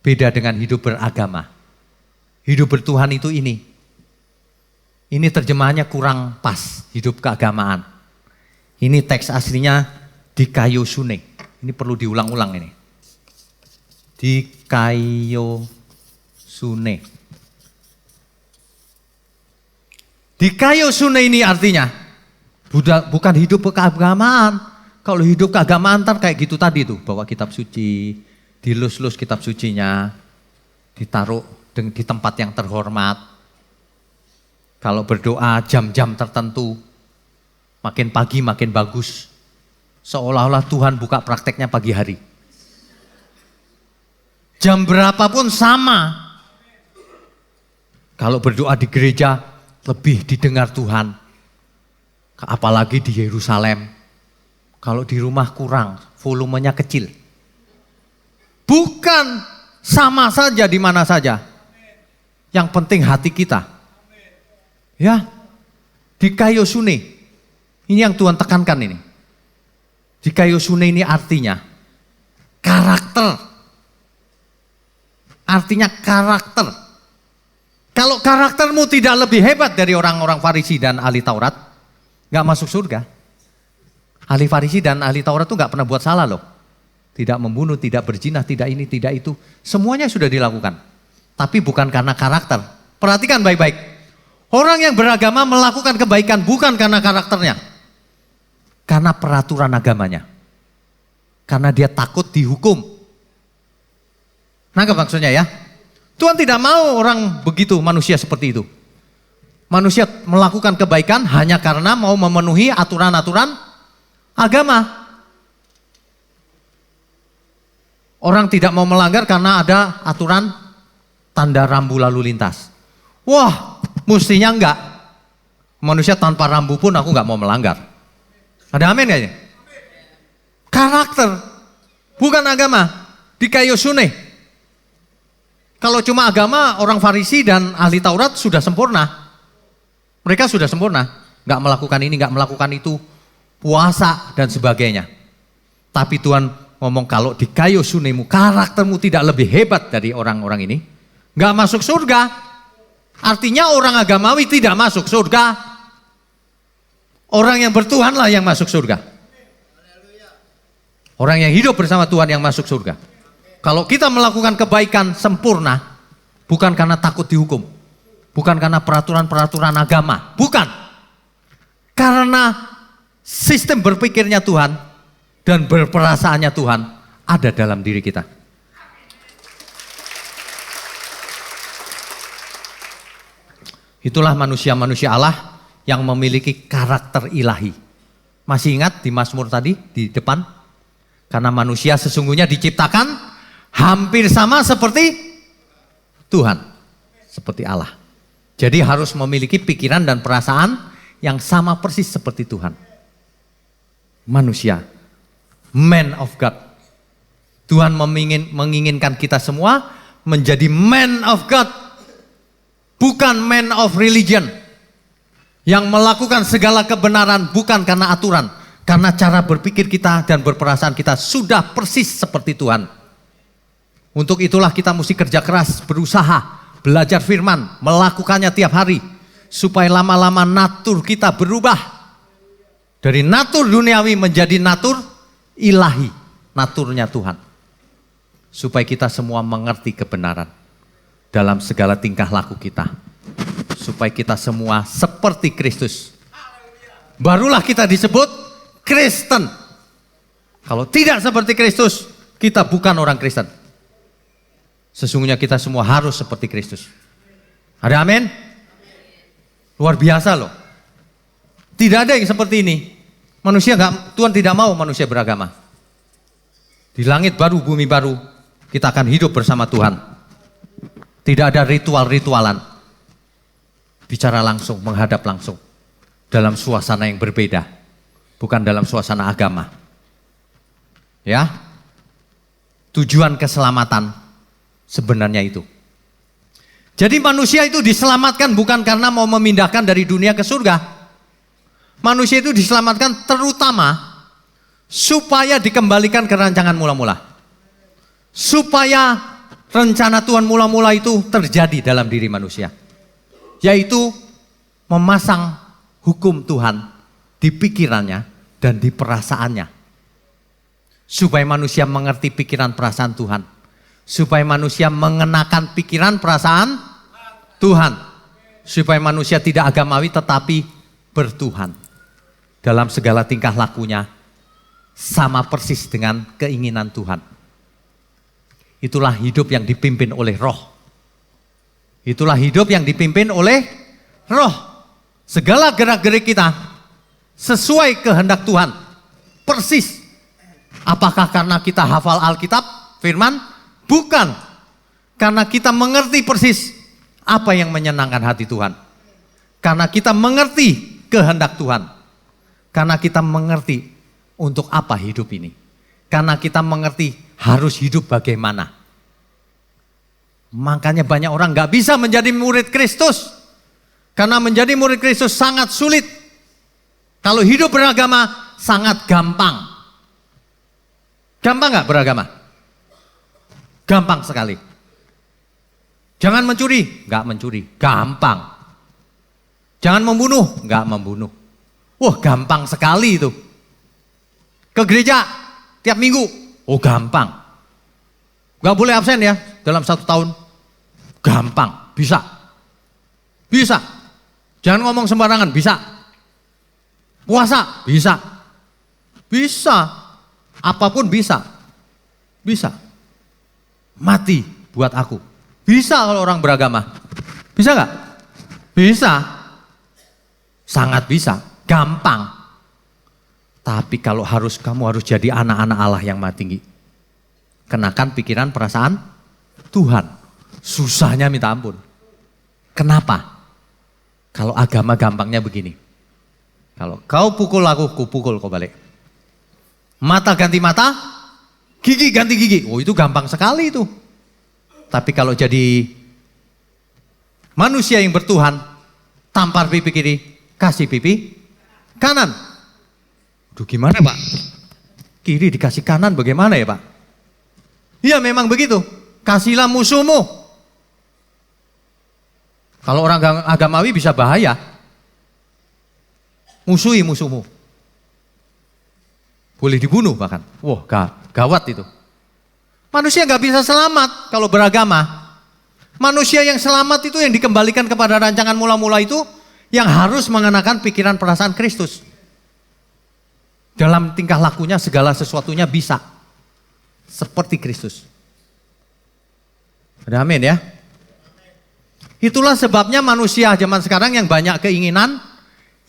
[SPEAKER 1] beda dengan hidup beragama. Hidup bertuhan itu ini. Ini terjemahannya kurang pas, hidup keagamaan. Ini teks aslinya dikaiosune. Ini perlu diulang-ulang ini. Dikaiosune. Dikaiosune ini artinya bukan hidup keagamaan. Kalau hidup keagamaan ntar kayak gitu tadi tuh, bawa kitab suci, dilus-lus kitab sucinya, ditaruh di tempat yang terhormat. Kalau berdoa jam-jam tertentu, makin pagi makin bagus. Seolah-olah Tuhan buka prakteknya pagi hari. Jam berapapun sama. Kalau berdoa di gereja lebih didengar Tuhan. Apalagi di Yerusalem. Kalau di rumah kurang, volumenya kecil. Bukan sama saja di mana saja. Yang penting hati kita. Ya, dikaiosune. Ini yang Tuhan tekankan ini. Dikaiosune ini artinya karakter. Artinya karakter. Kalau karaktermu tidak lebih hebat dari orang-orang Farisi dan ahli Taurat, gak masuk surga. Ahli Farisi dan ahli Taurat itu gak pernah buat salah loh. Tidak membunuh, tidak berzina, tidak ini, tidak itu. Semuanya sudah dilakukan. Tapi bukan karena karakter. Perhatikan baik-baik. Orang yang beragama melakukan kebaikan bukan karena karakternya. Karena peraturan agamanya. Karena dia takut dihukum. Nangkep maksudnya ya? Tuhan tidak mau orang begitu, manusia seperti itu. Manusia melakukan kebaikan hanya karena mau memenuhi aturan-aturan agama. Orang tidak mau melanggar karena ada aturan tanda rambu lalu lintas. Wah, mestinya enggak. Manusia tanpa rambu pun aku enggak mau melanggar. Ada amin kayaknya? Karakter, bukan agama. Dikaiosune. Kalau cuma agama, orang Farisi dan ahli Taurat sudah sempurna. Mereka sudah sempurna. Enggak melakukan ini, enggak melakukan itu. Puasa dan sebagainya. Tapi Tuhan ngomong kalau dikaiosune-mu, karaktermu tidak lebih hebat dari orang-orang ini, gak masuk surga. Artinya orang agamawi tidak masuk surga. Orang yang bertuhanlah yang masuk surga. Orang yang hidup bersama Tuhan yang masuk surga. Kalau kita melakukan kebaikan sempurna, bukan karena takut dihukum. Bukan karena peraturan-peraturan agama. Bukan. Karena sistem berpikirnya Tuhan dan berperasaannya Tuhan ada dalam diri kita. Itulah manusia-manusia Allah yang memiliki karakter ilahi. Masih ingat di Mazmur tadi di depan? Karena manusia sesungguhnya diciptakan hampir sama seperti Tuhan. seperti Allah. Jadi harus memiliki pikiran dan perasaan yang sama persis seperti Tuhan. Manusia, man of God. Tuhan menginginkan kita semua menjadi man of God. Bukan man of religion. Yang melakukan segala kebenaran bukan karena aturan. Karena cara berpikir kita dan berperasaan kita sudah persis seperti Tuhan. Untuk itulah kita mesti kerja keras, berusaha, belajar firman, melakukannya tiap hari. Supaya lama-lama natur kita berubah. Dari natur duniawi menjadi natur ilahi. Naturnya Tuhan. Supaya kita semua mengerti kebenaran. Dalam segala tingkah laku kita. Supaya kita semua seperti Kristus. Barulah kita disebut Kristen. Kalau tidak seperti Kristus, kita bukan orang Kristen. Sesungguhnya kita semua harus seperti Kristus. Ada amin? Luar biasa loh. Tidak ada yang seperti ini. Tuhan tidak mau manusia beragama. Di langit baru, bumi baru, kita akan hidup bersama Tuhan. Tidak ada ritual-ritualan. Bicara langsung, menghadap langsung. Dalam suasana yang berbeda. Bukan dalam suasana agama. Ya. Tujuan keselamatan sebenarnya itu. Jadi manusia itu diselamatkan bukan karena mau memindahkan dari dunia ke surga. Manusia itu diselamatkan terutama supaya dikembalikan ke rancangan mula-mula. Supaya rencana Tuhan mula-mula itu terjadi dalam diri manusia. Yaitu memasang hukum Tuhan di pikirannya dan di perasaannya. Supaya manusia mengerti pikiran perasaan Tuhan. Supaya manusia mengenakan pikiran perasaan Tuhan. Supaya manusia tidak agamawi tetapi bertuhan. Dalam segala tingkah lakunya sama persis dengan keinginan Tuhan. Itulah hidup yang dipimpin oleh roh. Itulah hidup yang dipimpin oleh roh. Segala gerak-gerik kita sesuai kehendak Tuhan. Persis. Apakah karena kita hafal Alkitab, firman? Bukan, karena kita mengerti persis apa yang menyenangkan hati Tuhan. Karena kita mengerti kehendak Tuhan. Karena kita mengerti untuk apa hidup ini. Karena kita mengerti harus hidup bagaimana. Makanya banyak orang gak bisa menjadi murid Kristus. Karena menjadi murid Kristus sangat sulit. Kalau hidup beragama sangat gampang. Gampang gak beragama? Gampang sekali. Jangan mencuri, enggak mencuri, gampang. Jangan membunuh, enggak membunuh. Wah, gampang sekali itu. Ke gereja tiap minggu, oh gampang. Enggak boleh absen ya dalam 1 tahun. Gampang, bisa. Bisa. Jangan ngomong sembarangan, bisa. Puasa, bisa. Bisa. Apapun bisa. Bisa. Mati buat aku. Bisa kalau orang beragama. Bisa gak? Bisa. Sangat bisa. Gampang. Tapi kalau kamu harus jadi anak-anak Allah yang maha tinggi. Kenakan pikiran perasaan Tuhan. Susahnya minta ampun. Kenapa? Kalau agama gampangnya begini. Kalau kau pukul aku, ku pukul kau balik. Mata ganti mata, gigi ganti gigi. Oh itu gampang sekali itu. Tapi kalau jadi manusia yang bertuhan, tampar pipi kiri, kasih pipi kanan. Aduh gimana Pak? Kiri dikasih kanan bagaimana ya Pak? Iya memang begitu. Kasihlah musuhmu. Kalau orang agamawi bisa bahaya. Musuhi musuhmu. Boleh dibunuh bahkan. Wah gawat itu. Manusia gak bisa selamat kalau beragama. Manusia yang selamat itu yang dikembalikan kepada rancangan mula-mula itu yang harus mengenakan pikiran perasaan Kristus. Dalam tingkah lakunya segala sesuatunya bisa. Seperti Kristus. Ada amin ya. Itulah sebabnya manusia zaman sekarang yang banyak keinginan,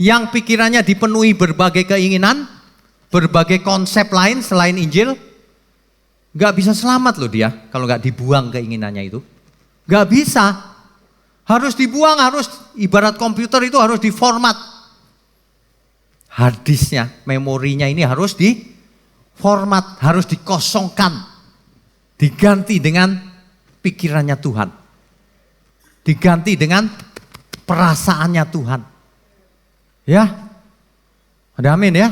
[SPEAKER 1] yang pikirannya dipenuhi berbagai keinginan, berbagai konsep lain selain Injil, gak bisa selamat loh dia kalau gak dibuang keinginannya itu. Gak bisa. Harus dibuang, harus ibarat komputer itu harus diformat. Harddisknya, memorinya ini harus diformat, harus dikosongkan. Diganti dengan pikirannya Tuhan. Diganti dengan perasaannya Tuhan. Ya, ada amin ya?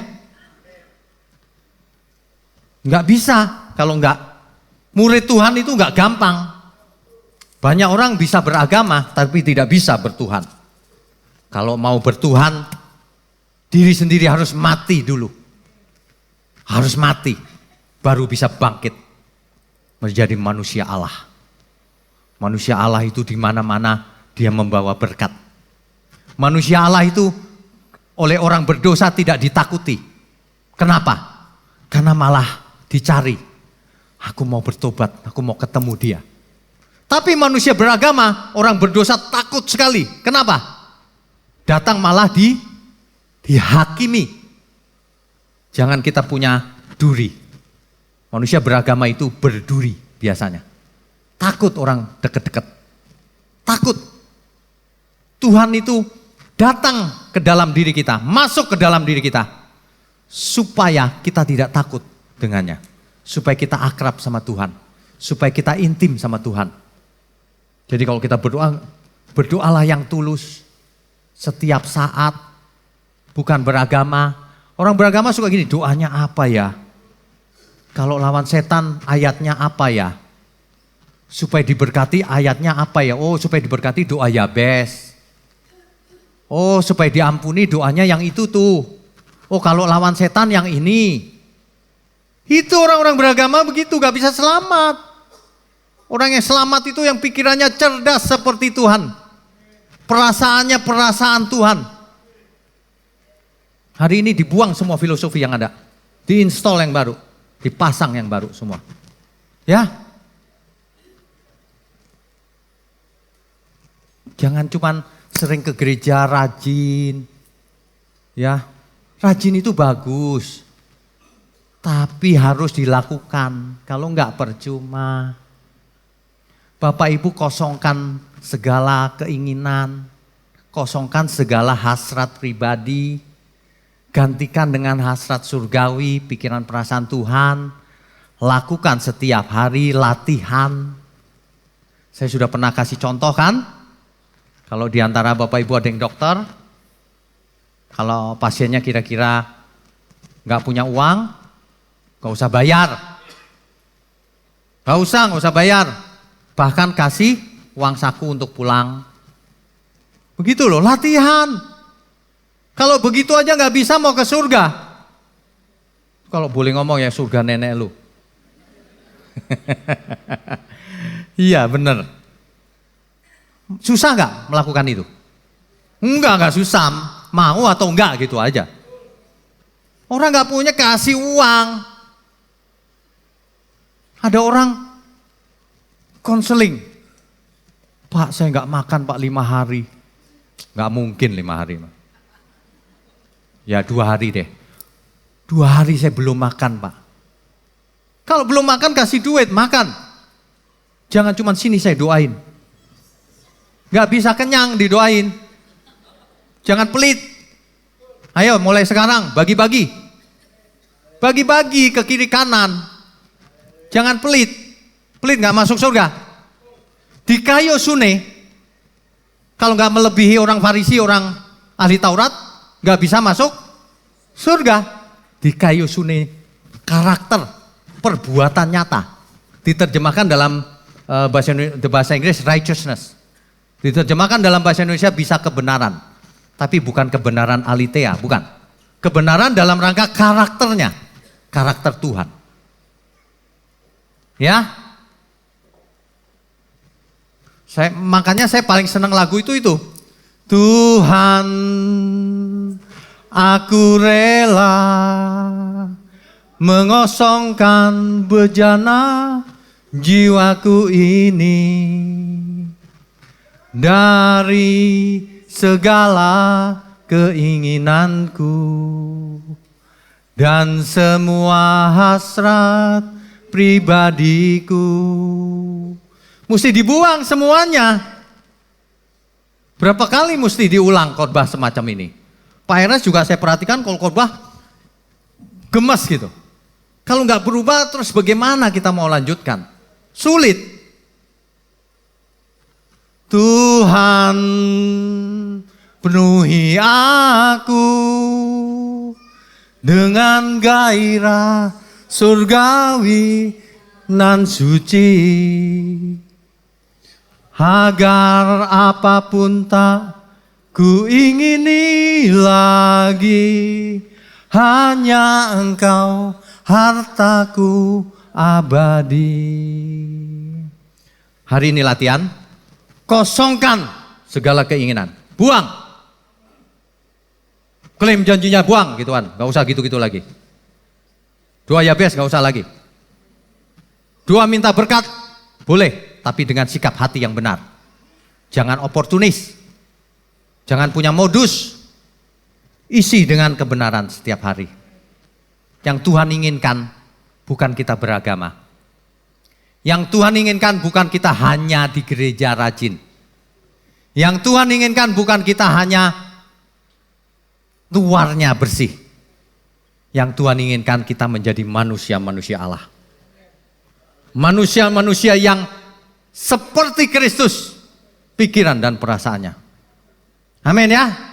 [SPEAKER 1] Enggak bisa kalau enggak. Murid Tuhan itu enggak gampang. Banyak orang bisa beragama tapi tidak bisa bertuhan. Kalau mau bertuhan, diri sendiri harus mati dulu. Harus mati, baru bisa bangkit menjadi manusia Allah. Manusia Allah itu di mana-mana dia membawa berkat. Manusia Allah itu oleh orang berdosa tidak ditakuti. Kenapa? Karena malah dicari. Aku mau bertobat, aku mau ketemu dia. Tapi manusia beragama, orang berdosa takut sekali. Kenapa? Datang malah dihakimi. Jangan kita punya duri. Manusia beragama itu berduri biasanya. Takut orang deket-deket. Takut. Tuhan itu datang ke dalam diri kita, masuk ke dalam diri kita. Supaya kita tidak takut dengannya. Supaya kita akrab sama Tuhan. Supaya kita intim sama Tuhan. Jadi kalau kita berdoa, berdoalah yang tulus. Setiap saat. Bukan beragama. Orang beragama suka gini, doanya apa ya? Kalau lawan setan ayatnya apa ya? Supaya diberkati ayatnya apa ya? Oh supaya diberkati doa Yabes. Oh supaya diampuni doanya yang itu tuh. Oh kalau lawan setan yang ini. Itu orang-orang beragama begitu, gak bisa selamat. Orang yang selamat itu yang pikirannya cerdas seperti Tuhan. Perasaannya perasaan Tuhan. Hari ini dibuang semua filosofi yang ada. Diinstal yang baru. Dipasang yang baru semua. Ya. Jangan cuman sering ke gereja rajin. Ya. Rajin itu bagus. Tapi harus dilakukan. Kalau enggak percuma. Bapak Ibu kosongkan segala keinginan, kosongkan segala hasrat pribadi, gantikan dengan hasrat surgawi, pikiran perasaan Tuhan, lakukan setiap hari latihan. Saya sudah pernah kasih contoh kan, kalau diantara Bapak Ibu ada yang dokter, kalau pasiennya kira-kira gak punya uang, gak usah bayar. Gak usah bayar. Bahkan kasih uang saku untuk pulang. Begitu loh, latihan. Kalau begitu aja gak bisa mau ke surga. Kalau boleh ngomong ya surga nenek lu. Iya bener. Susah gak melakukan itu? Enggak susah. Mau atau enggak gitu aja. Orang gak punya kasih uang. Ada orang konseling. Pak saya nggak makan Pak 5 hari. Nggak mungkin 5 hari. Ya 2 hari deh. 2 hari saya belum makan Pak. Kalau belum makan kasih duit, makan. Jangan cuma sini saya doain. Nggak bisa kenyang didoain. Jangan pelit. Ayo mulai sekarang bagi-bagi. Bagi-bagi ke kiri kanan. Jangan pelit. Pelit gak masuk surga. Di kayu sune, kalau gak melebihi orang Farisi, orang ahli Taurat, gak bisa masuk surga. Di kayu sune, karakter, perbuatan nyata. Diterjemahkan dalam bahasa Inggris righteousness. Diterjemahkan dalam bahasa Indonesia bisa kebenaran. Tapi bukan kebenaran alitea, bukan. Kebenaran dalam rangka karakternya. Karakter Tuhan. Ya. Makanya saya paling senang lagu itu. Tuhan, aku rela mengosongkan bejana jiwaku ini dari segala keinginanku dan semua hasrat pribadiku. Mesti dibuang semuanya. Berapa kali mesti diulang khotbah semacam ini? Pak Ernest juga saya perhatikan kalau khotbah gemes gitu. Kalau nggak berubah terus bagaimana kita mau lanjutkan? Sulit. Tuhan penuhi aku dengan gairah surgawi nan suci, agar apapun tak ku ingini lagi, hanya Engkau hartaku abadi. Hari ini latihan, kosongkan segala keinginan, buang. Klaim janjinya buang gituan, gak usah gitu-gitu lagi. Doa Yabes gak usah lagi. Doa minta berkat, boleh, tapi dengan sikap hati yang benar. Jangan oportunis, jangan punya modus, isi dengan kebenaran setiap hari. Yang Tuhan inginkan bukan kita beragama. Yang Tuhan inginkan bukan kita hanya di gereja rajin. Yang Tuhan inginkan bukan kita hanya luarnya bersih. Yang Tuhan inginkan kita menjadi manusia-manusia Allah. Manusia-manusia yang seperti Kristus pikiran dan perasaannya. Amin ya.